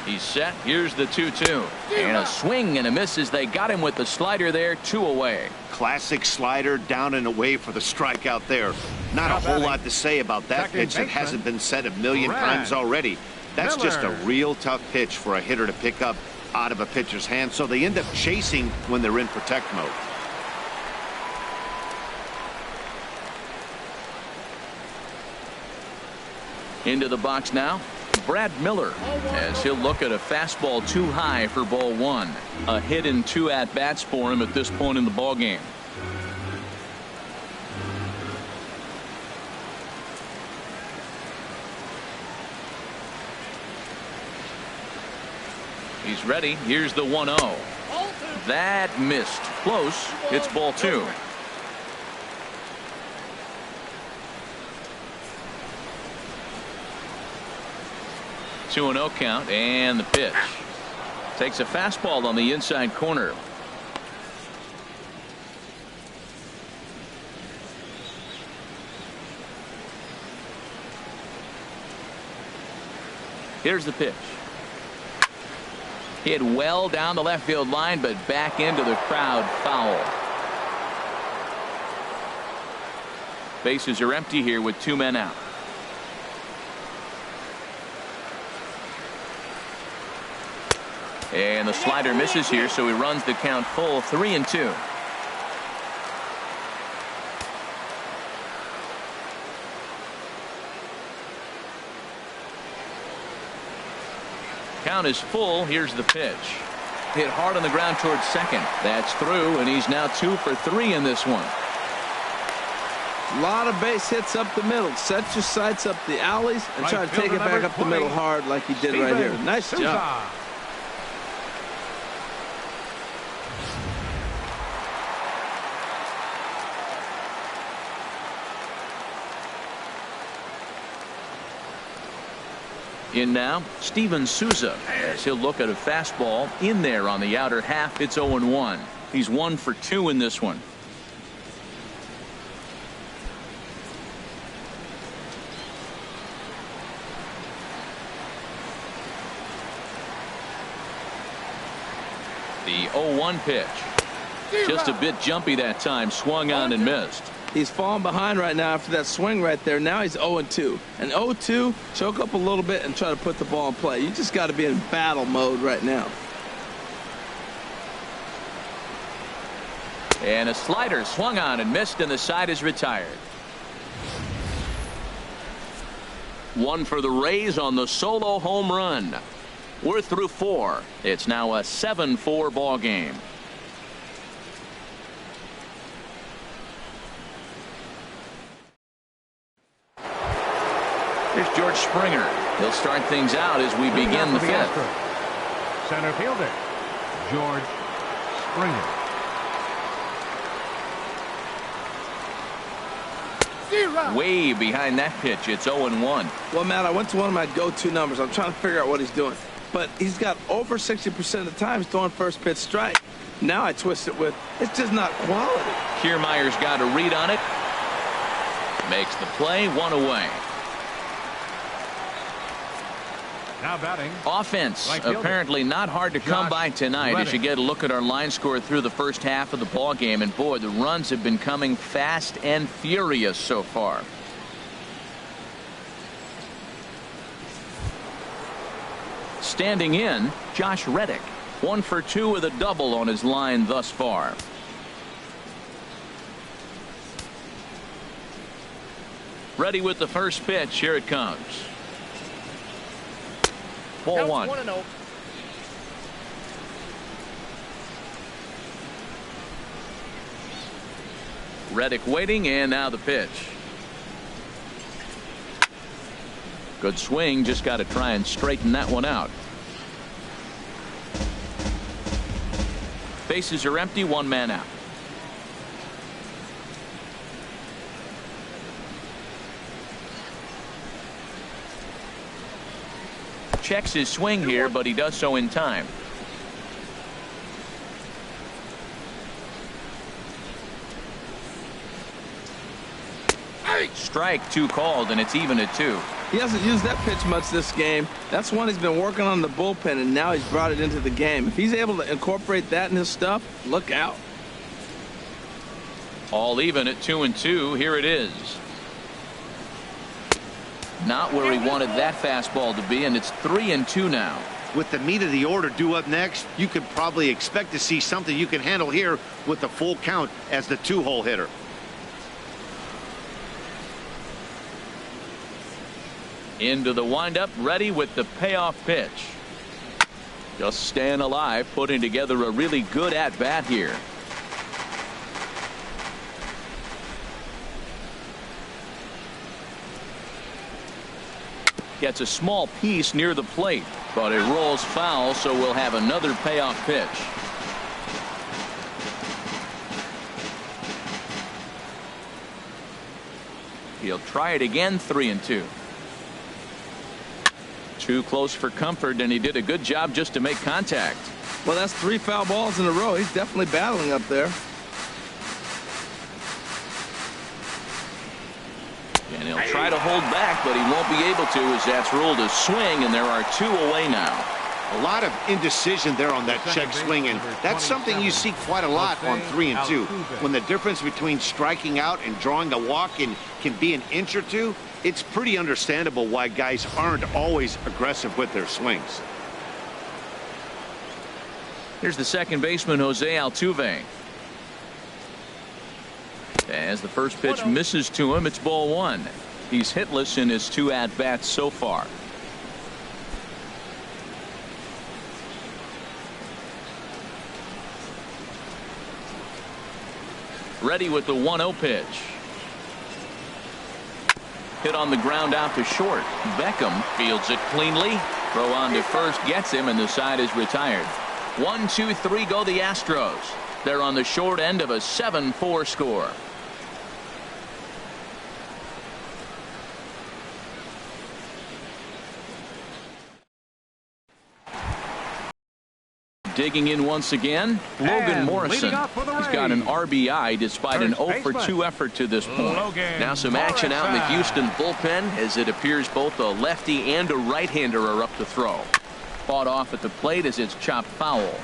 He's set. Here's the 2-2. And a swing and a miss as they got him with the slider there. 2 away. Classic slider down and away for the strikeout there. Not a whole lot to say about that pitch that hasn't been said a million times already. That's just a real tough pitch for a hitter to pick up out of a pitcher's hand, so they end up chasing when they're in protect mode. Into the box now, Brad Miller, as he'll look at a fastball too high for ball 1. A hit in 2 at-bats for him at this point in the ballgame. He's ready. Here's the 1-0. That missed. Close. It's ball 2. Two and 0 count, and the pitch. Takes a fastball on the inside corner. Here's the pitch. Hit well down the left field line, but back into the crowd, foul. Bases are empty here with 2 men out. And the slider misses here, so he runs the count full. 3-2. Count is full. Here's the pitch. Hit hard on the ground towards second. That's through, and he's now 2 for 3 in this one. A lot of base hits up the middle. Set your sights up the alleys and try to take it back up the middle hard like he did right here. Nice job. In now, Steven Souza, as he'll look at a fastball in there on the outer half. It's 0-1. He's 1 for 2 in this one. The 0-1 pitch. Just a bit jumpy that time. Swung on and missed. He's falling behind right now after that swing right there. Now he's 0-2. And 0-2, choke up a little bit and try to put the ball in play. You just got to be in battle mode right now. And a slider swung on and missed, and the side is retired. One for the Rays on the solo home run. We're through 4. It's now a 7-4 ball game. Here's George Springer. He'll start things out as we begin the 5th. Astros. Center fielder, George Springer. Way behind that pitch. It's 0-1. Well, Matt, I went to one of my go-to numbers. I'm trying to figure out what he's doing. But he's got over 60% of the time he's throwing first pitch strike. Now I twist it with, it's just not quality. Kiermaier's got a read on it. Makes the play, 1 away. Now batting. Offense apparently not hard to come by tonight as you get a look at our line score through the first half of the ball game. And boy, the runs have been coming fast and furious so far. Standing in, Josh Reddick. 1 for 2 with a double on his line thus far. Ready with the first pitch. Here it comes. Ball 1. Reddick waiting, and now the pitch. Good swing, just got to try and straighten that one out. Bases are empty, 1 man out. Checks his swing here, but he does so in time. Strike 2 called, and it's even at 2. He hasn't used that pitch much this game. That's one he's been working on the bullpen, and now he's brought it into the game. If he's able to incorporate that in his stuff, look out. All even at 2-2. Here it is. Not where he wanted that fastball to be, and it's 3-2 now. With the meat of the order due up next, you could probably expect to see something you can handle here with the full count as the 2-hole hitter. Into the windup, ready with the payoff pitch. Just staying alive, putting together a really good at-bat here. Gets a small piece near the plate, but it rolls foul, so we'll have another payoff pitch. He'll try it again, 3-2. Too close for comfort, and he did a good job just to make contact. Well, that's 3 foul balls in a row. He's definitely battling up there. And he'll try to hold back, but he won't be able to as that's ruled a swing, and there are 2 away now. A lot of indecision there on that check swing, and that's something you see quite a lot on 3-2. When the difference between striking out and drawing a walk can be an inch or 2, it's pretty understandable why guys aren't always aggressive with their swings. Here's the second baseman, Jose Altuve. As the first pitch misses to him, it's ball 1. He's hitless in his 2 at-bats so far. Ready with the 1-0 pitch. Hit on the ground out to short. Beckham fields it cleanly. Throw on to first gets him, and the side is retired. 1, 2, 3 go the Astros. They're on the short end of a 7-4 score. Digging in once again, Logan Morrison. He's got an RBI despite an 0-for-2 effort to this point. Now some action out in the Houston bullpen as it appears both a lefty and a right-hander are up to throw. Fought off at the plate as it's chopped foul.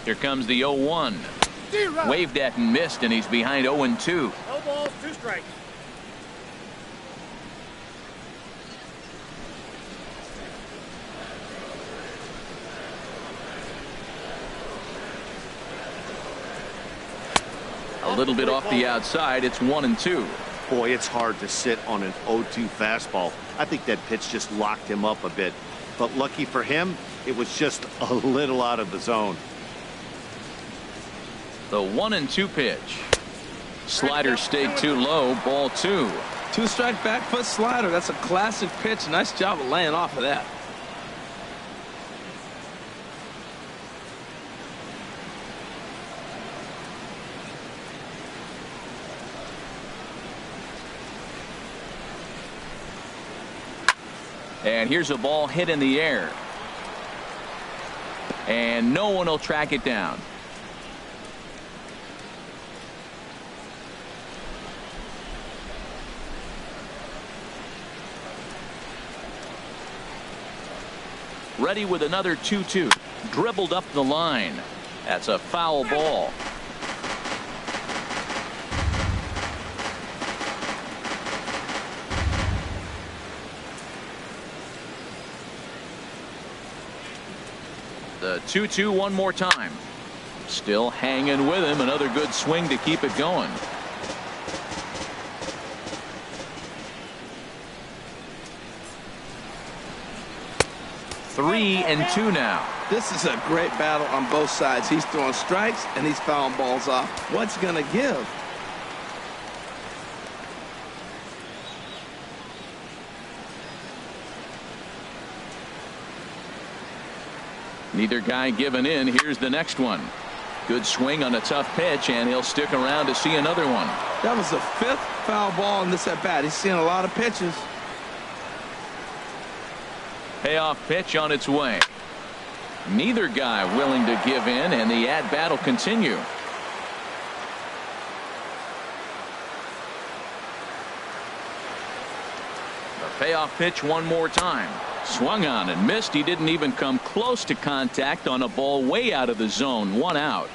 Here comes the 0-1. Waved at and missed, and he's behind 0-2. No balls, 2 strikes. A little bit off the outside. It's 1-2. Boy, it's hard to sit on an 0-2 fastball. I think that pitch just locked him up a bit. But lucky for him, it was just a little out of the zone. The 1-2 pitch. Slider stayed too low. Ball 2. 2-strike back foot slider. That's a classic pitch. Nice job of laying off of that. And here's a ball hit in the air. And no one will track it down. Ready with another 2-2. Dribbled up the line. That's a foul ball. The 2-2 one more time. Still hanging with him. Another good swing to keep it going. Three and two now. This is a great battle on both sides. He's throwing strikes and he's fouling balls off. What's going to give? Neither guy giving in. Here's the next one. Good swing on a tough pitch, and he'll stick around to see another one. That was the 5th foul ball in this at bat. He's seeing a lot of pitches. Payoff pitch on its way. Neither guy willing to give in, and the at bat will continue. The payoff pitch one more time. Swung on and missed. He didn't even come close to contact on a ball way out of the zone. 1 out.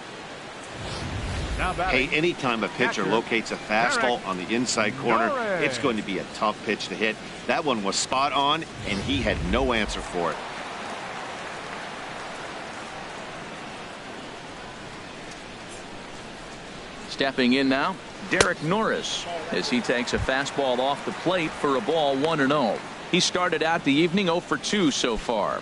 Hey, anytime a pitcher locates a fastball on the inside corner, it's going to be a tough pitch to hit. That one was spot on, and he had no answer for it. Stepping in now, Derek Norris, as he takes a fastball off the plate for a ball 1-0. He started out the evening 0 for 2 so far.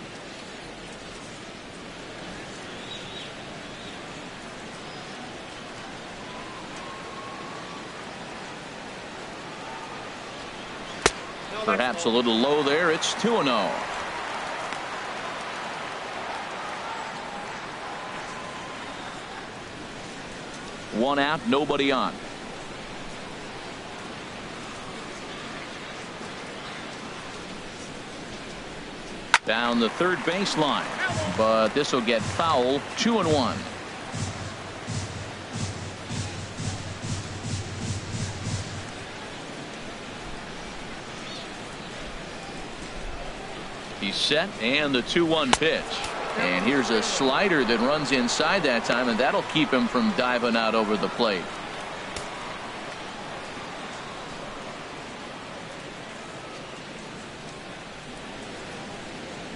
Perhaps a little low there. It's 2-0. One out, nobody on. Down the third baseline, but this will get foul. 2-1. He's set, and the 2-1 pitch. And here's a slider that runs inside that time, and that'll keep him from diving out over the plate.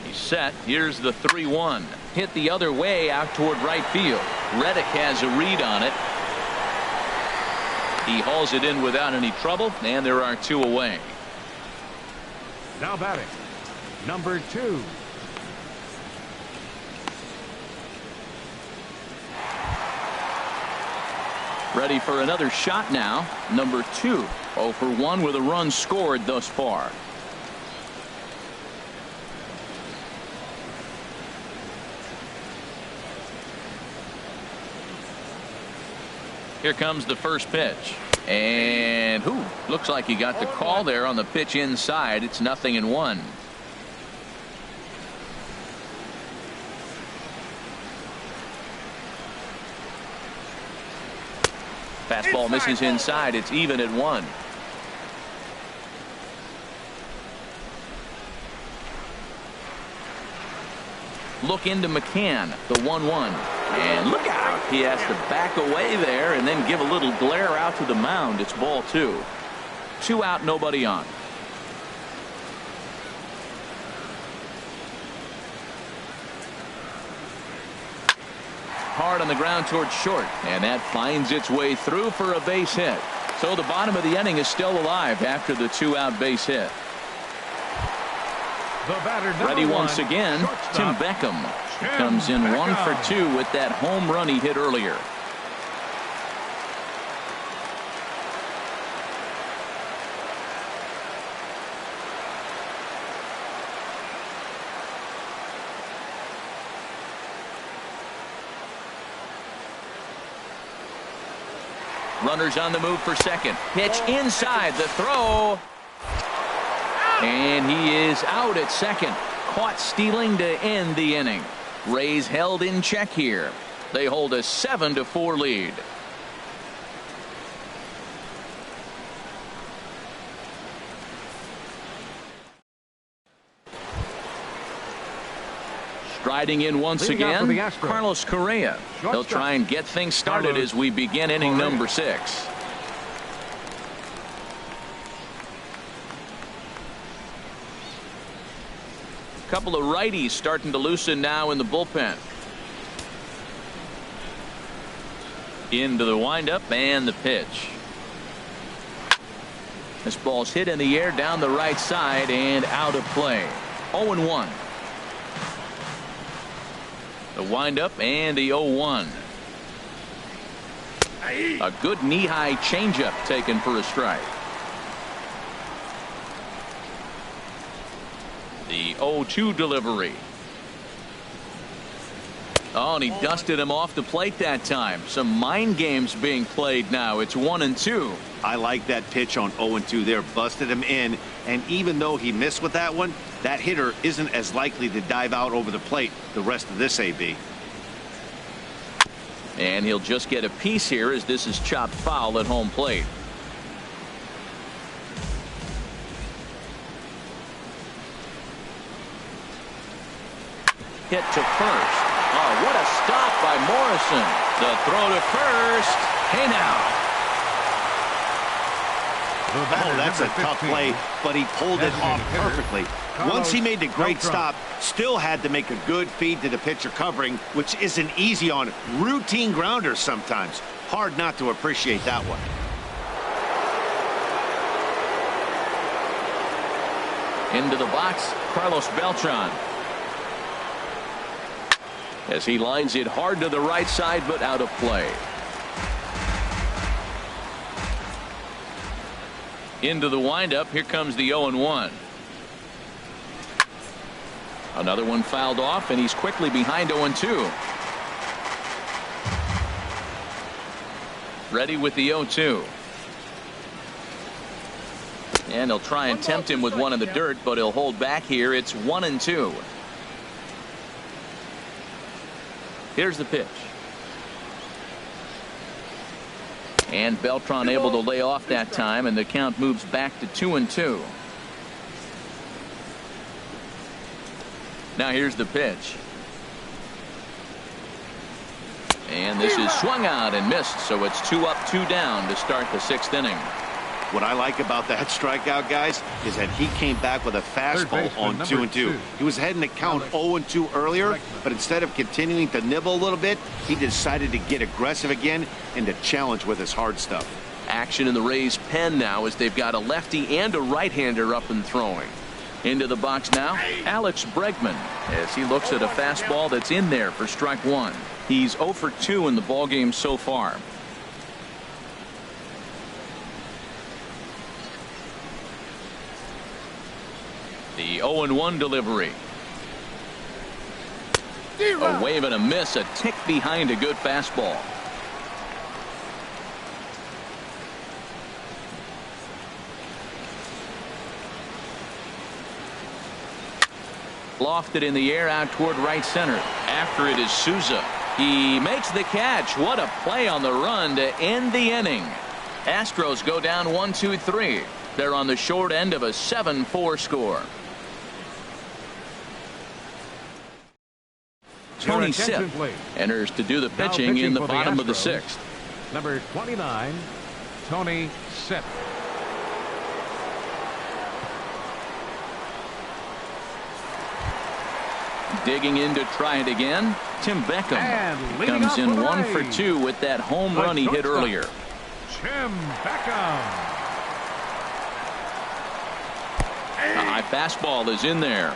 He's set. Here's the 3-1. Hit the other way out toward right field. Reddick has a read on it. He hauls it in without any trouble, and there are 2 away. Now batting, number 2. Ready for another shot now. Number 2. 0 for 1 with a run scored thus far. Here comes the first pitch. And looks like he got the call there on the pitch inside. It's 0-1. Fastball misses inside. It's even at 1. Look into McCann. The 1-1. And look out. He has to back away there and then give a little glare out to the mound. It's ball 2. 2 out, nobody on. Hard on the ground towards short, and that finds its way through for a base hit. So the bottom of the inning is still alive after the 2-out base hit. The batter, Ready once again, Tim Beckham comes in 1 for 2 with that home run he hit earlier. Runners on the move for second. Pitch inside, the throw. And he is out at second. Caught stealing to end the inning. Rays held in check here. They hold a 7-4 lead. Striding in once again, Carlos Correa. They'll try and get things started as we begin inning number 6. Couple of righties starting to loosen now in the bullpen. Into the windup and the pitch. This ball's hit in the air down the right side and out of play. 0-1. The windup and the 0-1. A good knee-high changeup taken for a strike. The 0-2 delivery. Oh, and he dusted him off the plate that time. Some mind games being played now. It's 1-2. I like that pitch on 0-2 there. Busted him in. And even though he missed with that one, that hitter isn't as likely to dive out over the plate the rest of this AB. And he'll just get a piece here as this is chopped foul at home plate. Hit to first. Oh, what a stop by Morrison. The throw to first. Hey now. Oh, that's a tough play, but he pulled it off perfectly. Once he made the great stop, still had to make a good feed to the pitcher covering, which isn't easy on routine grounders sometimes. Hard not to appreciate that one. Into the box, Carlos Beltran. As he lines it hard to the right side, but out of play. Into the windup. Here comes the 0-1. Another one fouled off, and he's quickly behind 0-2. Ready with the 0-2. And he'll try and tempt him with one in the dirt, but he'll hold back here. It's 1-2. Here's the pitch. And Beltran able to lay off that time, and the count moves back to 2-2. Now here's the pitch. And this is swung out and missed, so it's 2 up, 2 down to start the 6th inning. What I like about that strikeout, guys, is that he came back with a fastball on 2-2. He was heading to count 0-2 earlier, but instead of continuing to nibble a little bit, he decided to get aggressive again and to challenge with his hard stuff. Action in the Rays' pen now as they've got a lefty and a right-hander up and throwing. Into the box now, Alex Bregman, as he looks at a fastball that's in there for strike 1. He's 0 for 2 in the ballgame so far. The 0-1 delivery. A wave and a miss, a tick behind a good fastball. Lofted in the air out toward right center. After it is Souza. He makes the catch. What a play on the run to end the inning. Astros go down 1-2-3. They're on the short end of a 7-4 score. Tony Your Sipp attention, please. enters to do the Now pitching in the for bottom of the Astros, 6th. Number 29, Tony Sipp. Digging in to try it again. Tim Beckham comes in 1 for 2 with that home run he hit earlier. Tim Beckham. A high fastball is in there.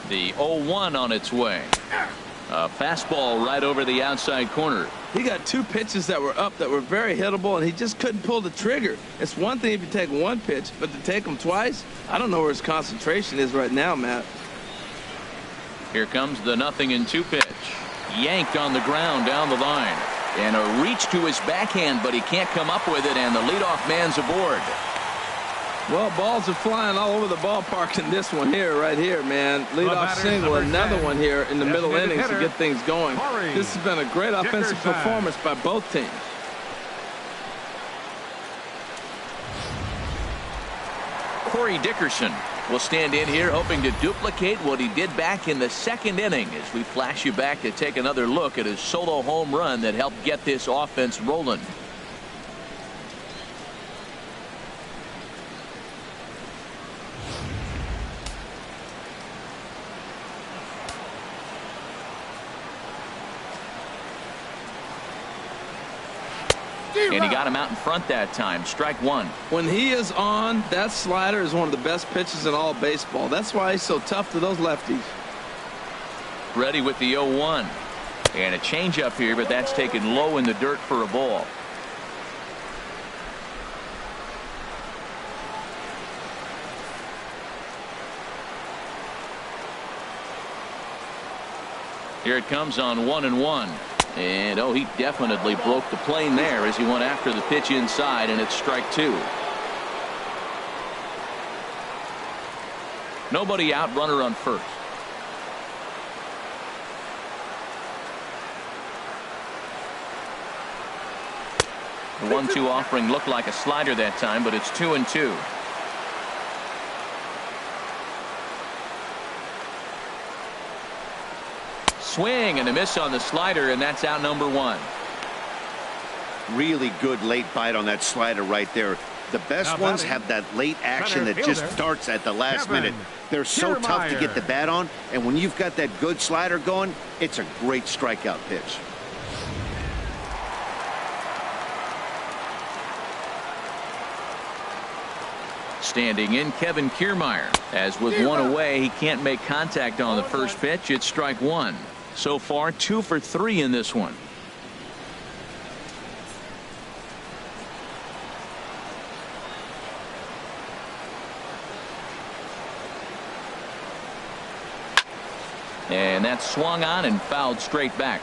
The 0-1 on its way. A fastball right over the outside corner. He got 2 pitches that were up that were very hittable, and he just couldn't pull the trigger. It's one thing if you take 1 pitch, but to take them twice, I don't know where his concentration is right now, Matt. Here comes the 0-2 pitch. Yanked on the ground down the line. And a reach to his backhand, but he can't come up with it, and the leadoff man's aboard. Well, balls are flying all over the ballpark in this one here, right here, man. Leadoff single, another one here in the middle innings to get things going. This has been a great offensive performance by both teams. Corey Dickerson will stand in here hoping to duplicate what he did back in the 2nd inning as we flash you back to take another look at his solo home run that helped get this offense rolling. And he got him out in front that time. Strike 1. When he is on, that slider is one of the best pitches in all of baseball. That's why he's so tough to those lefties. Ready with the 0-1. And a changeup here, but that's taken low in the dirt for a ball. Here it comes on 1-1. And oh, he definitely broke the plane there as he went after the pitch inside, and it's strike 2. Nobody out, runner on first. The 1-2 offering looked like a slider that time, but it's 2-2. Swing and a miss on the slider, and that's out number 1. Really good late bite on that slider right there. The best ones have that late action that just starts at the last minute. They're so tough to get the bat on, and when you've got that good slider going, it's a great strikeout pitch. Standing in, Kevin Kiermaier. As with 1 away, he can't make contact on the first pitch. It's strike 1. So far, 2 for 3 in this one. And that's swung on and fouled straight back.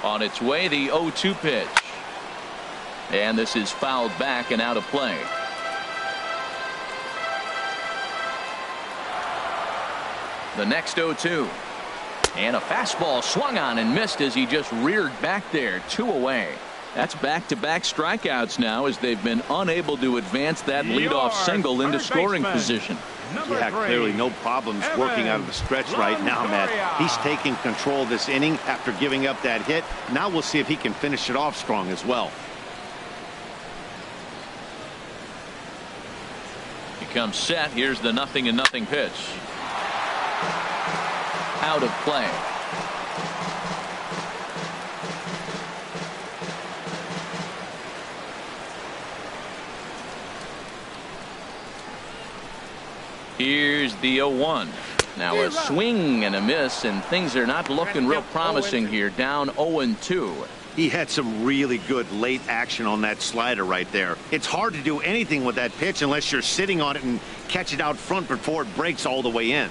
On its way, the 0-2 pitch. And this is fouled back and out of play. The next 0-2. And a fastball swung on and missed as he just reared back there. 2 away. That's back-to-back strikeouts now as they've been unable to advance that leadoff single into scoring position. Yeah, clearly no problems working out of the stretch right now, Matt. He's taking control of this inning after giving up that hit. Now we'll see if he can finish it off strong as well. He comes set. Here's the 0-0 pitch. Out of play. Here's the 0-1. Now a swing and a miss, and things are not looking real promising here. Down 0-2. He had some really good late action on that slider right there. It's hard to do anything with that pitch unless you're sitting on it and catch it out front before it breaks all the way in.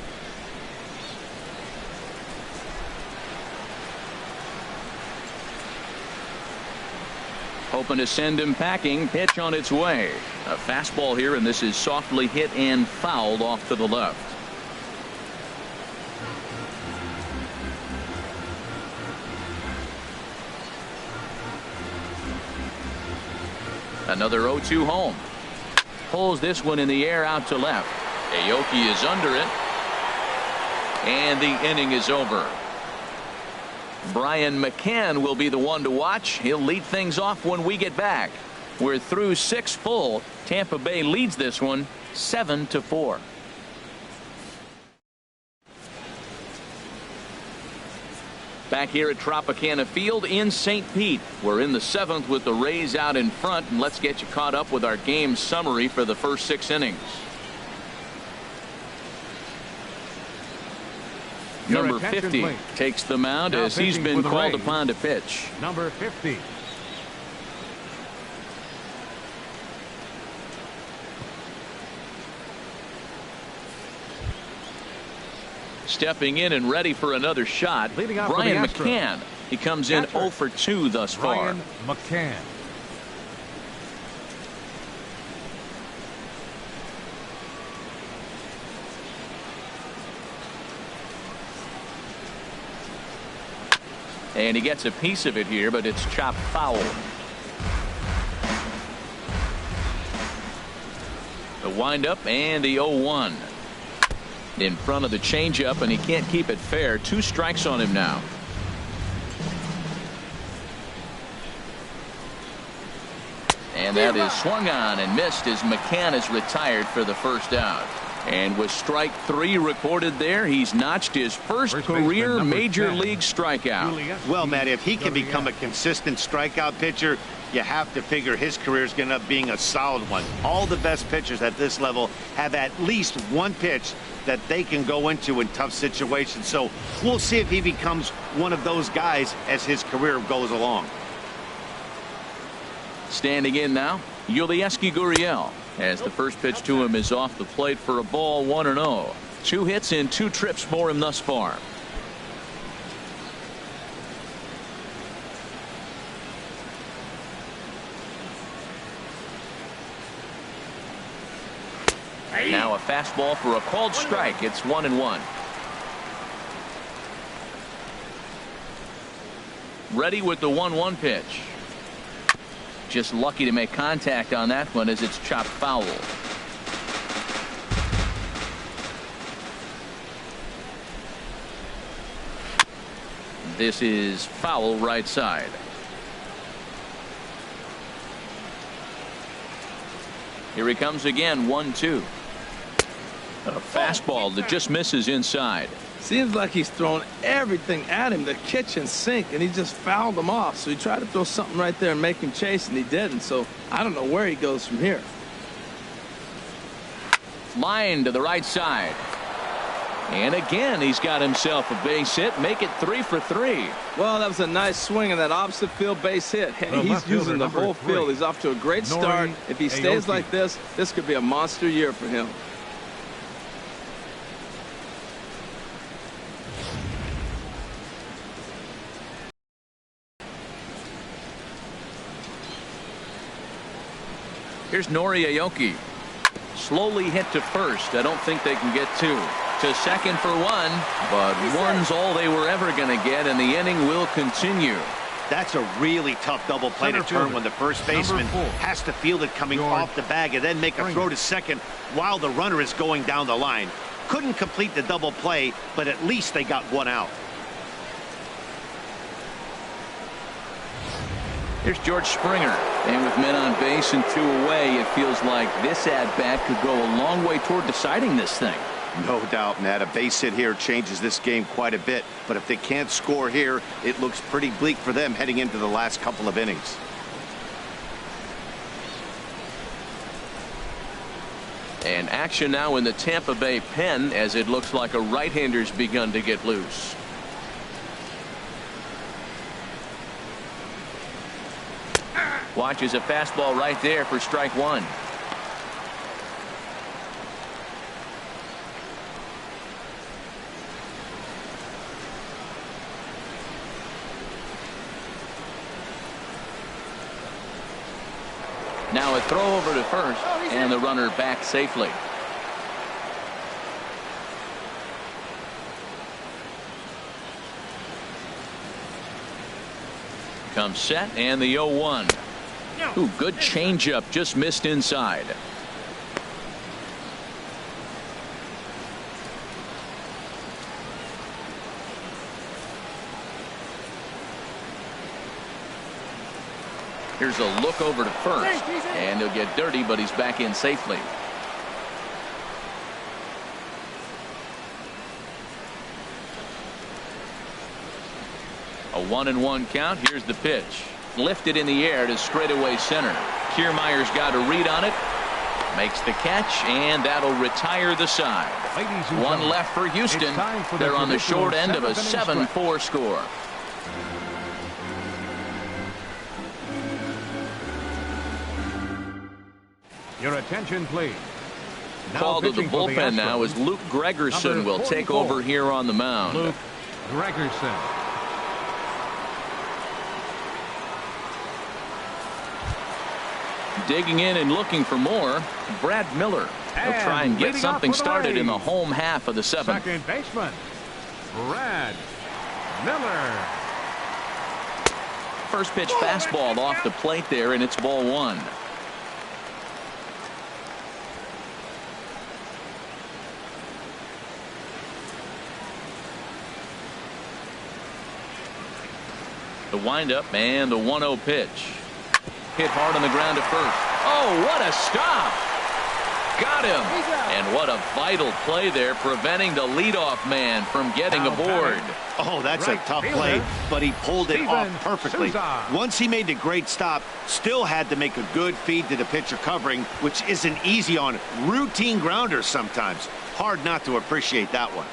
Hoping to send him packing. Pitch on its way. A fastball here, and this is softly hit and fouled off to the left. Another 0-2 home. Pulls this one in the air out to left. Aoki is under it. And the inning is over. Brian McCann will be the one to watch. He'll lead things off when we get back. We're through 6 full. Tampa Bay leads this one 7-4. Back here at Tropicana Field in St. Pete. We're in the 7th with the Rays out in front, and let's get you caught up with our game summary for the first 6 innings. Number 50 takes the mound as he's been called upon to pitch. Number 50. Stepping in and ready for another shot, Brian McCann. He comes in 0 for 2 thus far. Brian McCann. And he gets a piece of it here, but it's chopped foul. The windup and the 0-1. In front of the changeup, and he can't keep it fair. 2 strikes on him now. And that is swung on and missed as McCann is retired for the first out. And with strike 3 recorded there, he's notched his first career major league strikeout. Well, Matt, if he can become a consistent strikeout pitcher, you have to figure his career is going to end up being a solid one. All the best pitchers at this level have at least one pitch that they can go into in tough situations. So we'll see if he becomes one of those guys as his career goes along. Standing in now, Yulieski Gurriel, as the first pitch to him is off the plate for a ball, 1-0. 2 hits in 2 trips for him thus far. Now a fastball for a called strike. It's 1-1. Ready with the 1-1 pitch. Just lucky to make contact on that one as it's chopped foul. This is foul right side. Here he comes again, 1-2. A fastball that just misses inside. Seems like he's throwing everything at him, the kitchen sink, and he just fouled him off. So he tried to throw something right there and make him chase, and he didn't. So I don't know where he goes from here. Line to the right side. And again, he's got himself a base hit. Make it 3 for 3. Well, that was a nice swing in that opposite field base hit. He's using the whole field. He's off to a great start. If he stays like this, this could be a monster year for him. Here's Nori Aoki. Slowly hit to first. I don't think they can get 2. To second for 1, but 1's all they were ever going to get, and the inning will continue. That's a really tough double play to turn when the first baseman has to field it coming off the bag and then make a throw to second while the runner is going down the line. Couldn't complete the double play, but at least they got 1 out. Here's George Springer, and with men on base and 2 away, it feels like this at-bat could go a long way toward deciding this thing. No doubt, Matt. A base hit here changes this game quite a bit, but if they can't score here, it looks pretty bleak for them heading into the last couple of innings. And action now in the Tampa Bay pen, as it looks like a right-hander's begun to get loose. Watches a fastball right there for strike 1. Now a throw over to first, and the runner back safely. Comes set, and the 0-1. Ooh, good changeup, just missed inside. Here's a look over to first, and he'll get dirty, but he's back in safely. A 1-1 count. Here's the pitch. Lifted in the air to straightaway center. Kiermaier's got a read on it. Makes the catch, and that'll retire the side. One left for Houston. They're on the short end of a 7-4 score. Your attention, please. Called to the bullpen now as Luke Gregerson will take over here on the mound. Luke Gregerson. Digging in and looking for more, Brad Miller. He'll try and get something started in the home half of the seventh. Second baseman, Brad Miller. First pitch fastball off the plate there, and it's ball one. The windup and the 1-0 pitch. Hit hard on the ground to first. Oh, what a stop! Got him! And what a vital play there, preventing the leadoff man from getting aboard. Oh, that's a tough play, but he pulled it off perfectly. Once he made the great stop, still had to make a good feed to the pitcher covering, which isn't easy on routine grounders sometimes. Hard not to appreciate that one.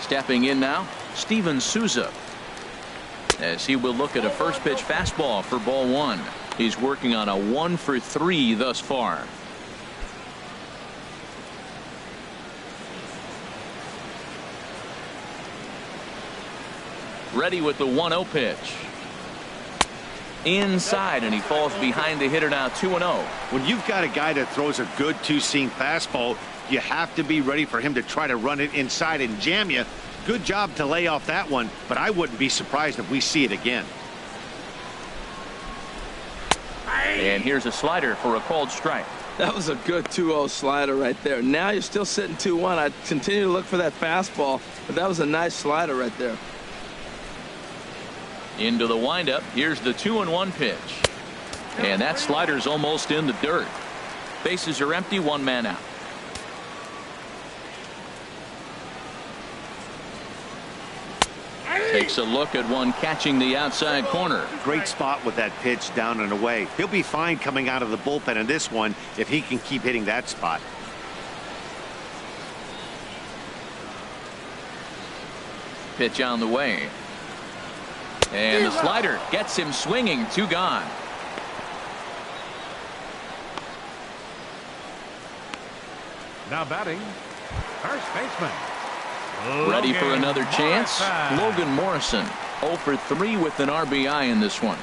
Stepping in now, Steven Souza, as he will look at a first pitch fastball for ball one. He's working on a 1-for-3 thus far. Ready with the 1-0 pitch. Inside, and he falls behind the hitter now. 2-0. When you've got a guy that throws a good two-seam fastball, you have to be ready for him to try to run it inside and jam you. Good job to lay off that one, but I wouldn't be surprised if we see it again. And here's a slider for a called strike. That was a good 2-0 slider right there. Now you're still sitting 2-1. I'd continue to look for that fastball, but that was a nice slider right there. Into the windup. Here's the 2-1 pitch. And that slider's almost in the dirt. Bases are empty, one man out. Takes a look at one catching the outside corner. Great spot with that pitch down and away. He'll be fine coming out of the bullpen in this one if he can keep hitting that spot. Pitch on the way. And the slider gets him swinging. 2 gone. Now batting, first baseman. Ready for another chance. Logan Morrison 0-for-3 with an RBI in this one.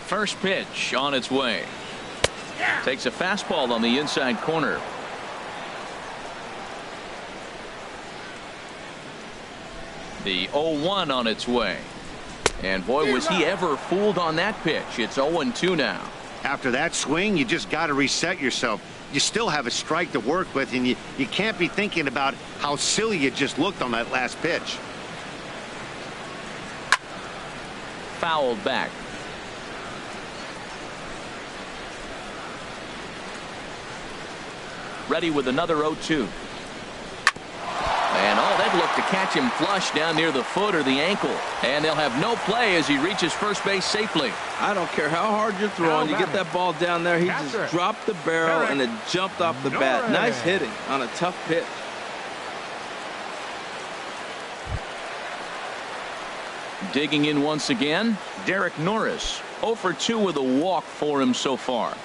First pitch on its way. Takes a fastball on the inside corner. The 0-1 on its way. And boy, was he ever fooled on that pitch. It's 0-2 now. After that swing, you just got to reset yourself. You still have a strike to work with, and you can't be thinking about how silly you just looked on that last pitch. Fouled back. Ready with another 0-2. And oh, they'd look to catch him flush down near the foot or the ankle. And they'll have no play as he reaches first base safely. I don't care how hard you're throwing. You get that ball down there. He just dropped the barrel and it jumped off the bat. Nice hitting on a tough pitch. Digging in once again, Derek Norris. 0-for-2 with a walk for him so far.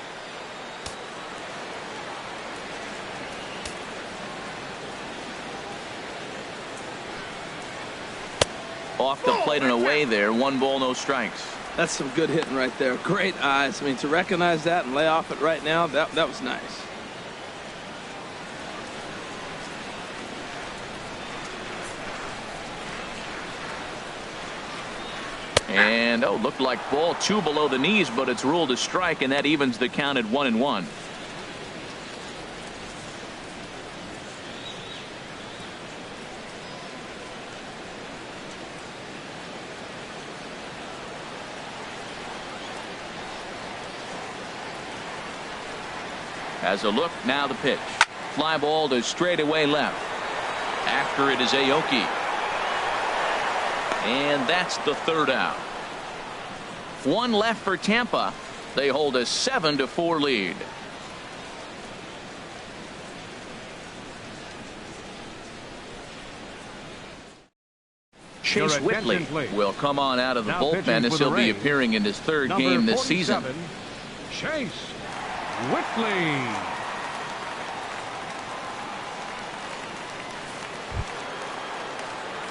Off the plate and away there. 1 ball, no strikes. That's some good hitting right there. Great eyes. I mean, to recognize that and lay off it right now, that was nice. And looked like ball 2 below the knees, but it's ruled a strike, and that evens the count at 1-1. As a look, now the pitch. Fly ball to straightaway left. After it is Aoki. And that's the 3rd out. 1 left for Tampa. They hold a 7-4 lead. Chase Whitley will come on out of the bullpen as he'll be appearing in his 3rd game this season. Chase Whitley.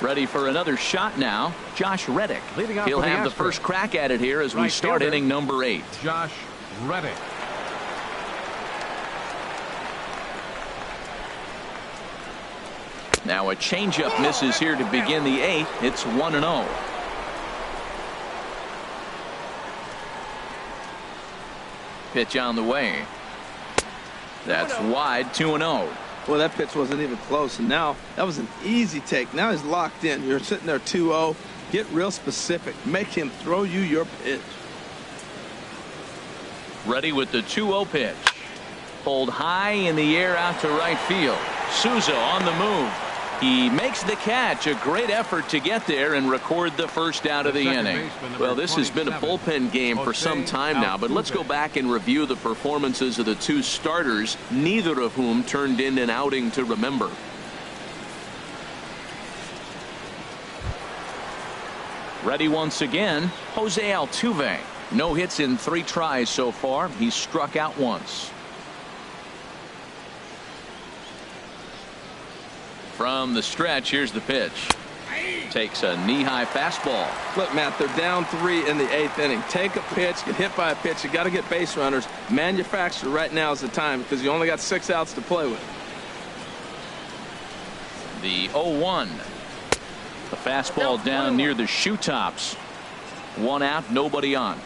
Ready for another shot now. Josh Reddick. He'll have the first crack at it here as we start inning number 8. Josh Reddick. Now a changeup misses here to begin the 8th. It's 1-0. Pitch on the way. That's wide. 2-0. Well, that pitch wasn't even close, and now that was an easy take. Now he's locked in. You're sitting there 2-0. Get real specific. Make him throw you your pitch. Ready with the 2-0 pitch. Pulled high in the air out to right field. Souza on the move. He makes the catch. A great effort to get there and record the first out of the inning. Well, this has been a bullpen game for some time now, but let's go back and review the performances of the 2 starters, neither of whom turned in an outing to remember. Ready once again, Jose Altuve. No hits in 3 tries so far. He's struck out once. From the stretch, here's the pitch. Takes a knee-high fastball. Look, Matt, they're down 3 in the 8th inning. Take a pitch, get hit by a pitch. You got to get base runners. Manufacture right now is the time because you only got 6 outs to play with. The 0-1. The fastball down near the shoe tops. 1 out, nobody on.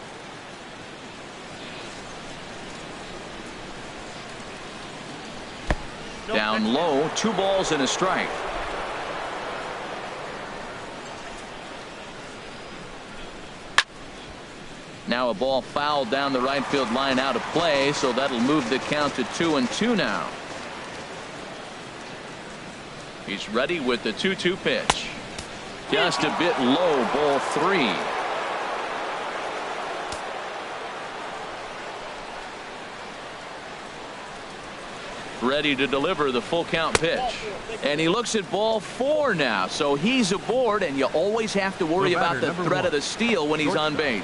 Down low, 2 balls and a strike. Now a ball fouled down the right field line out of play, so that'll move the count to 2-2 now. He's ready with the 2-2 pitch. Just a bit low, ball 3. Ready to deliver the full count pitch. And he looks at ball 4 now. So he's aboard, and you always have to worry about the threat of the steal when he's on base.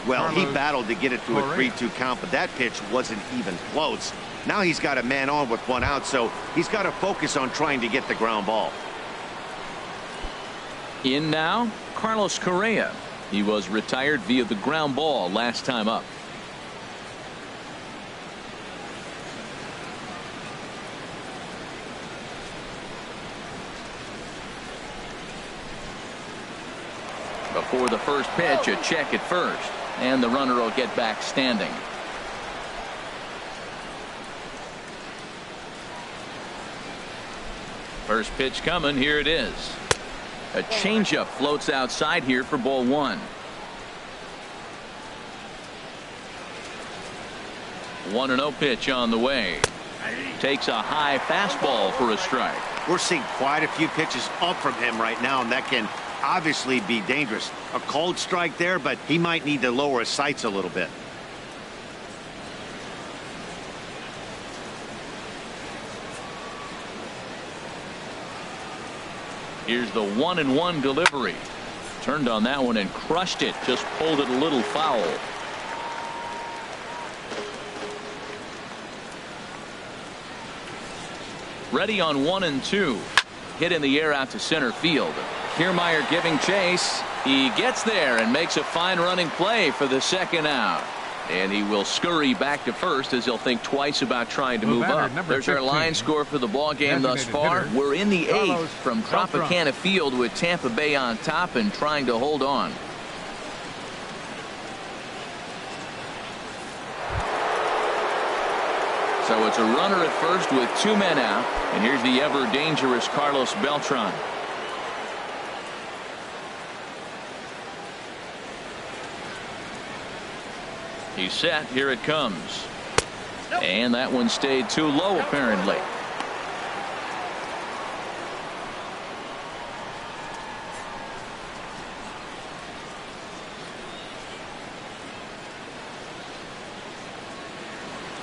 Well, he battled to get it to a 3-2 count, but that pitch wasn't even close. Now he's got a man on with 1 out, so he's got to focus on trying to get the ground ball. In now, Carlos Correa. He was retired via the ground ball last time up. Before the first pitch, a check at first, and the runner will get back standing. First pitch coming. Here it is. A changeup floats outside here for ball 1. 1-0 pitch on the way. Takes a high fastball for a strike. We're seeing quite a few pitches up from him right now, and that can obviously be dangerous. A cold strike there, but he might need to lower his sights a little bit. Here's the 1-1 delivery. Turned on that one and crushed it. Just pulled it a little foul. Ready on 1-2. Hit in the air out to center field. Kiermaier giving chase. He gets there and makes a fine running play for the second out. And he will scurry back to first as he'll think twice about trying to move up. There's our line score for the ball game thus far. We're in the 8th from Tropicana Field with Tampa Bay on top and trying to hold on. So it's a runner at first with 2 men out. And here's the ever dangerous Carlos Beltran. He's set. Here it comes. And that one stayed too low apparently.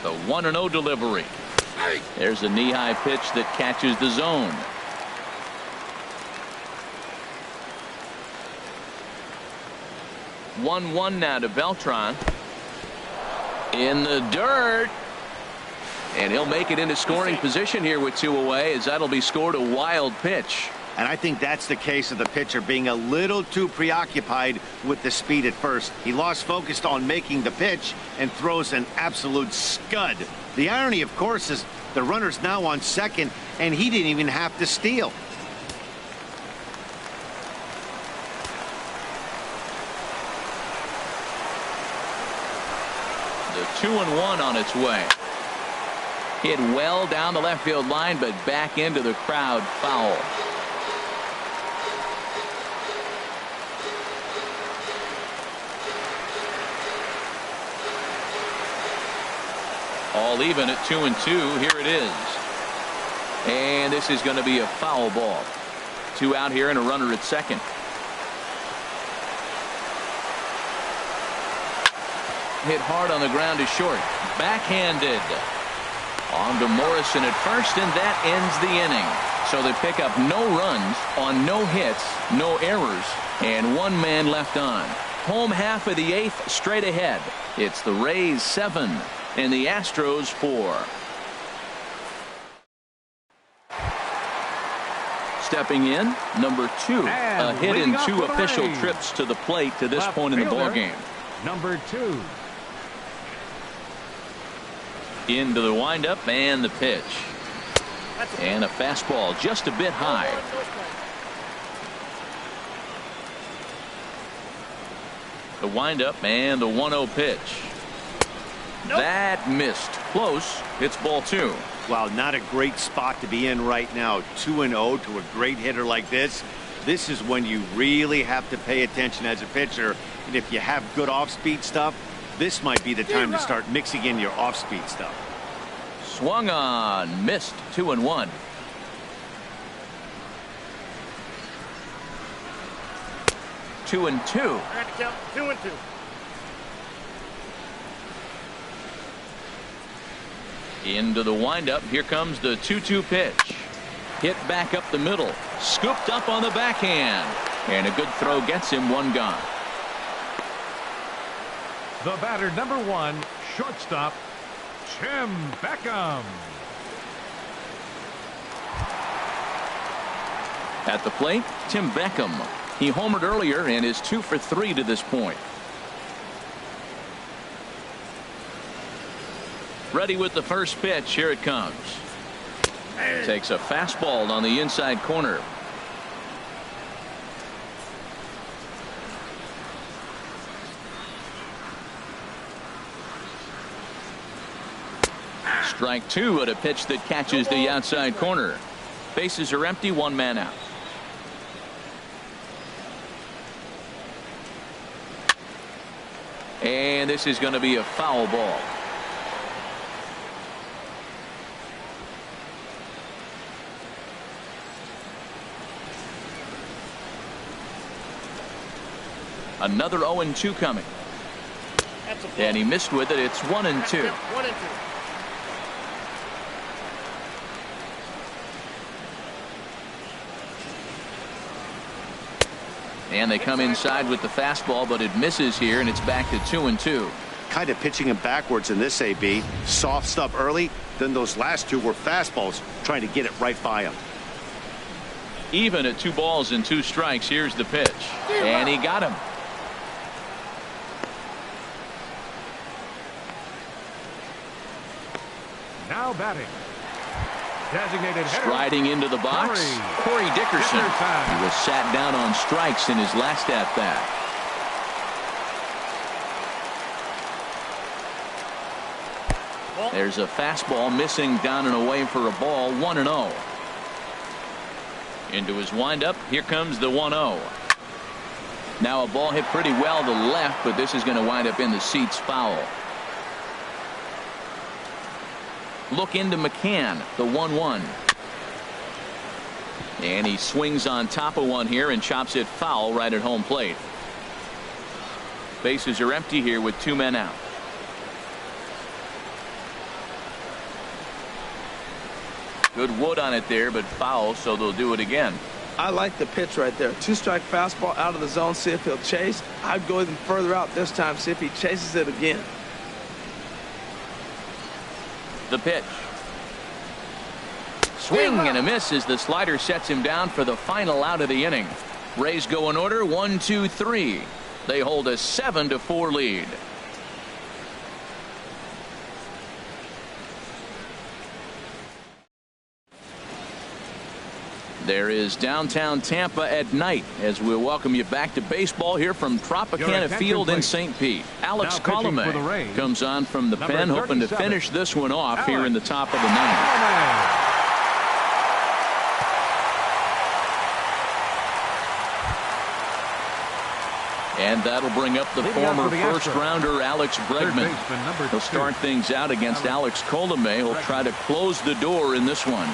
The 1-0 delivery. There's a knee-high pitch that catches the zone. One now to Beltran. In the dirt. And he'll make it into scoring position here with 2 away, as that'll be scored a wild pitch. And I think that's the case of the pitcher being a little too preoccupied with the speed at first. He lost focus on making the pitch and throws an absolute scud. The irony, of course, is the runner's now on second, and he didn't even have to steal. The 2-1 on its way. Hit well down the left field line, but back into the crowd, foul. All even at 2-2. Here it is. And this is going to be a foul ball. 2 out here and a runner at second. Hit hard on the ground to short. Backhanded. On to Morrison at first, and that ends the inning. So they pick up no runs on no hits, no errors, and 1 man left on. Home half of the 8th straight ahead. It's the Rays 7 and the Astros 4. Stepping in, number 2, a hit in 2 official trips to the plate to this point in the ball game. Number 2. Into the windup and the pitch. And a fastball just a bit high. The windup and the 1-0 pitch. That missed. Close. It's ball 2. Wow, not a great spot to be in right now. 2-0 to a great hitter like this. This is when you really have to pay attention as a pitcher. And if you have good off-speed stuff, this might be the time to start mixing in your off-speed stuff. Swung on. Missed. 2-1. Two and two. I have to count 2-2. Into the windup. Here comes the 2-2 pitch. Hit back up the middle. Scooped up on the backhand. And a good throw gets him 1 gone. The batter, number 1, shortstop, Tim Beckham. At the plate, Tim Beckham. He homered earlier and is 2 for 3 to this point. Ready with the first pitch. Here it comes. Takes a fastball on the inside corner. Strike 2 at a pitch that catches the outside corner. Bases are empty. 1 man out. And this is going to be a foul ball. Another 0-2 coming. And he missed with it. It's 1-2. 1-2. And they come inside with the fastball, but it misses here, and it's back to 2-2. Kind of pitching him backwards in this AB. Soft stuff early, then those last 2 were fastballs, trying to get it right by him. Even at 2 balls and 2 strikes. Here's the pitch. And he got him. Now batting. Designated hitter. Striding into the box, Corey Dickerson. He was sat down on strikes in his last at bat. There's a fastball missing down and away for a ball. 1-0. Into his windup. Here comes the 1-0. Now a ball hit pretty well to left, but this is going to wind up in the seats foul. Look into McCann, the 1-1. And he swings on top of one here and chops it foul right at home plate. Bases are empty here with 2 men out. Good wood on it there, but foul, so they'll do it again. I like the pitch right there. 2-strike fastball out of the zone. See if he'll chase. I'd go even further out this time. See if he chases it again. The pitch. Swing and a miss as the slider sets him down for the final out of the inning. Rays go in order 1-2-3. They hold a 7-4 lead. There is downtown Tampa at night as we'll welcome you back to baseball here from Tropicana Field in St. Pete. Alex Colomé comes on from the pen, hoping to finish this one off here in the top of the ninth. And that'll bring up the former first-rounder Alex Bregman. He'll start things out against Alex Colomé. He'll try to close the door in this one.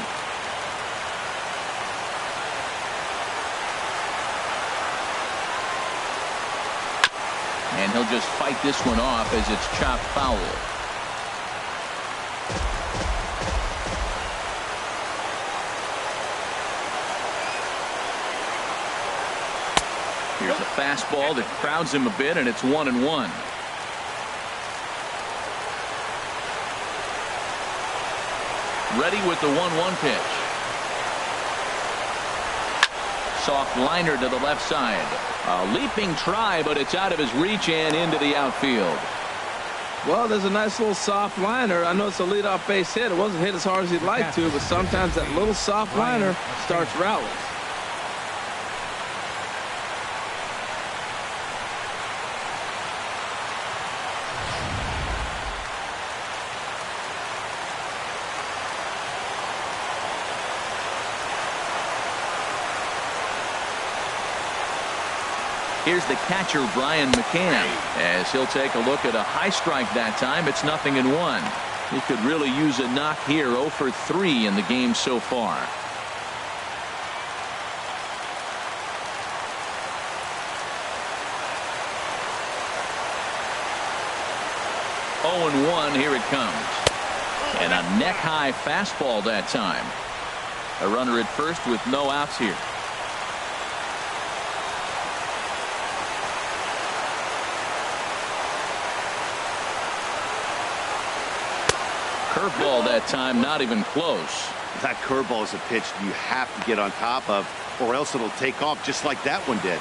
And he'll just fight this one off as it's chopped foul. Here's a fastball that crowds him a bit, and it's 1-1. Ready with the 1-1 pitch. Soft liner to the left side. A leaping try, but it's out of his reach and into the outfield. Well, there's a nice little soft liner. I know it's a leadoff base hit. It wasn't hit as hard as he'd like to, but sometimes that little soft liner starts rallies. Here's the catcher, Brian McCann, as he'll take a look at a high strike that time. It's 0-1. He could really use a knock here. 0 for 3 in the game so far. Oh, 1. Here it comes. And a neck-high fastball that time. A runner at first with no outs here. Curveball that time, not even close. That curveball is a pitch you have to get on top of, or else it'll take off just like that one did.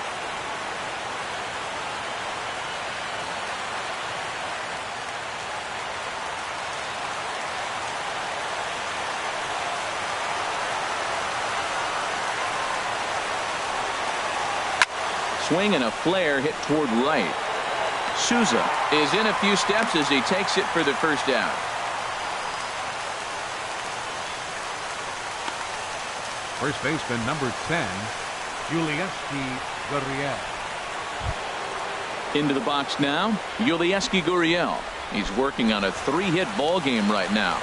Swing and a flare hit toward right. Souza is in a few steps as he takes it for the first out. First baseman number 10, Yulieski Gurriel. Into the box now, Yulieski Gurriel. He's working on a 3-hit ball game right now.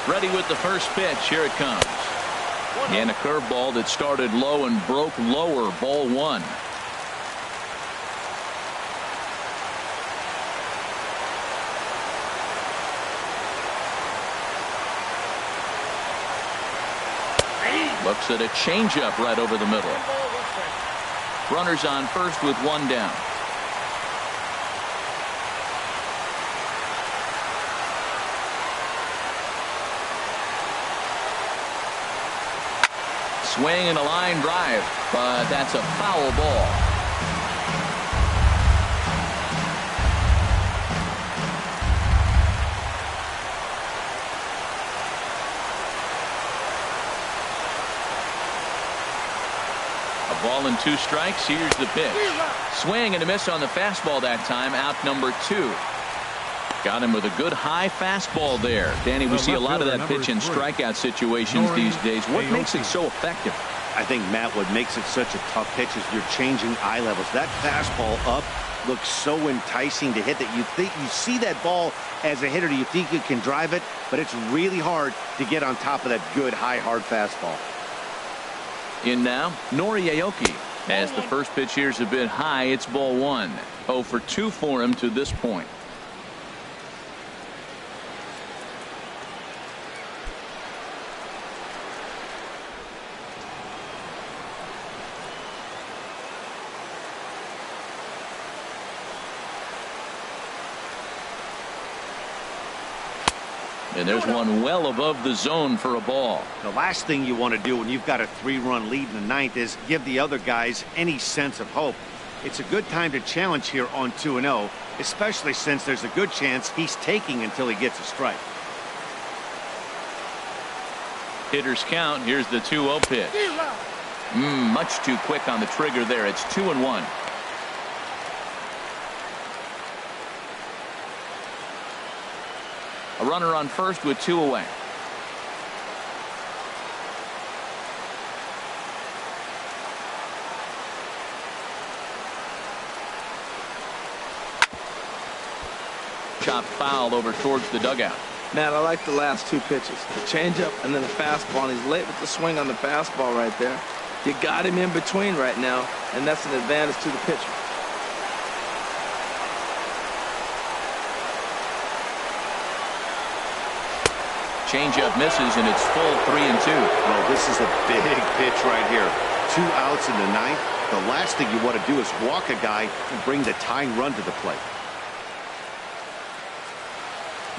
Ready with the first pitch. Here it comes. And a curveball that started low and broke lower. Ball 1. Looks at a changeup right over the middle. Runners on first with 1 down. swing and a line drive, but that's a foul ball. A ball and 2 strikes. Here's the pitch. Swing and a miss on the fastball that time. Out number 2. Got him with a good high fastball there. Danny, we see a lot of that pitch in strikeout situations these days. What makes it so effective? I think, Matt, what makes it such a tough pitch is you're changing eye levels. That fastball up looks so enticing to hit that you think you see that ball as a hitter. You think you can drive it, but it's really hard to get on top of that good high hard fastball. In now, Nori Aoki. As the first pitch here's a bit high, it's ball 1. 0 for 2 for him to this point. And there's one well above the zone for a ball. The last thing you want to do when you've got a 3-run lead in the 9th is give the other guys any sense of hope. It's a good time to challenge here on 2-0, especially since there's a good chance he's taking until he gets a strike. Hitters count. Here's the 2-0 pitch. Much too quick on the trigger there. It's 2-1. A runner on first with 2 away. Chop foul over towards the dugout. Matt, I like the last 2 pitches. The changeup and then the fastball. And he's late with the swing on the fastball right there. You got him in between right now, and that's an advantage to the pitcher. Changeup misses, and it's full 3-2. Well, this is a big pitch right here. 2 outs in the 9th. The last thing you want to do is walk a guy and bring the tying run to the plate.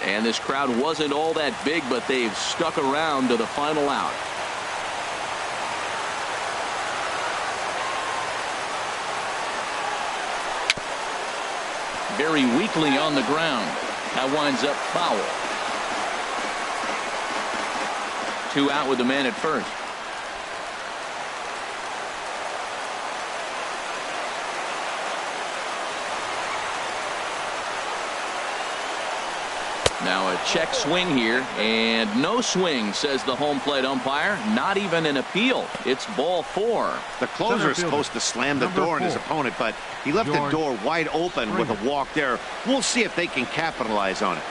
And this crowd wasn't all that big, but they've stuck around to the final out. Very weakly on the ground. That winds up foul. 2 out with the man at first. Now a check swing here, and no swing, says the home plate umpire. Not even an appeal. It's ball 4. The closer is supposed to slam the door on his opponent, but he left the door wide open with a walk there. We'll see if they can capitalize on it.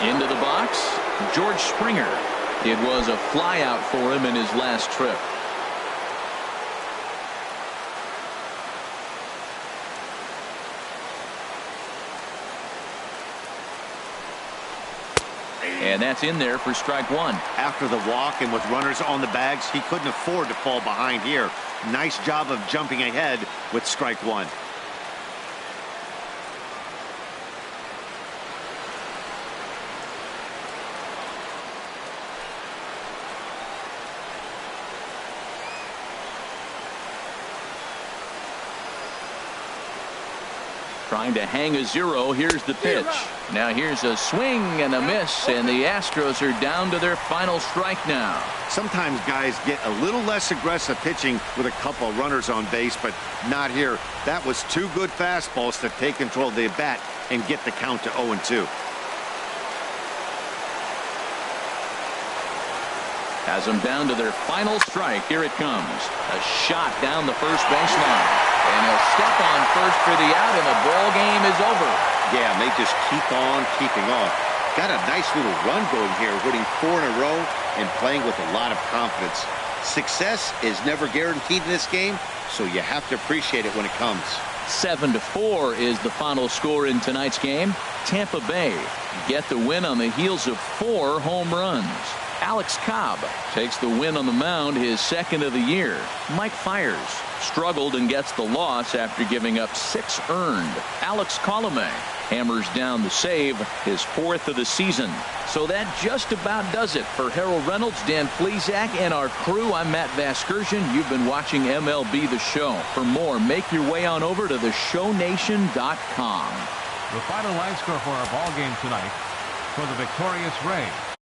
Into the box, George Springer. It was a flyout for him in his last trip. And that's in there for strike 1. After the walk and with runners on the bags, he couldn't afford to fall behind here. Nice job of jumping ahead with strike 1. Trying to hang a 0. Here's the pitch. Now here's a swing and a miss, and the Astros are down to their final strike now. Sometimes guys get a little less aggressive pitching with a couple of runners on base, but not here. That was 2 good fastballs to take control of the bat and get the count to 0-2. Has them down to their final strike. Here it comes. A shot down the first baseline. And he'll step on first for the out, and the ball game is over. Yeah, and they just keep on keeping on. Got a nice little run going here, winning 4 in a row and playing with a lot of confidence. Success is never guaranteed in this game, so you have to appreciate it when it comes. 7-4 is the final score in tonight's game. Tampa Bay get the win on the heels of 4 home runs. Alex Cobb takes the win on the mound, his second of the year. Mike Fiers struggled and gets the loss after giving up 6 earned. Alex Colomé hammers down the save, his 4th of the season. So that just about does it for Harold Reynolds, Dan Plesac, and our crew. I'm Matt Vasgersian. You've been watching MLB The Show. For more, make your way on over to theshownation.com. The final line score for our ball game tonight for the victorious Rays.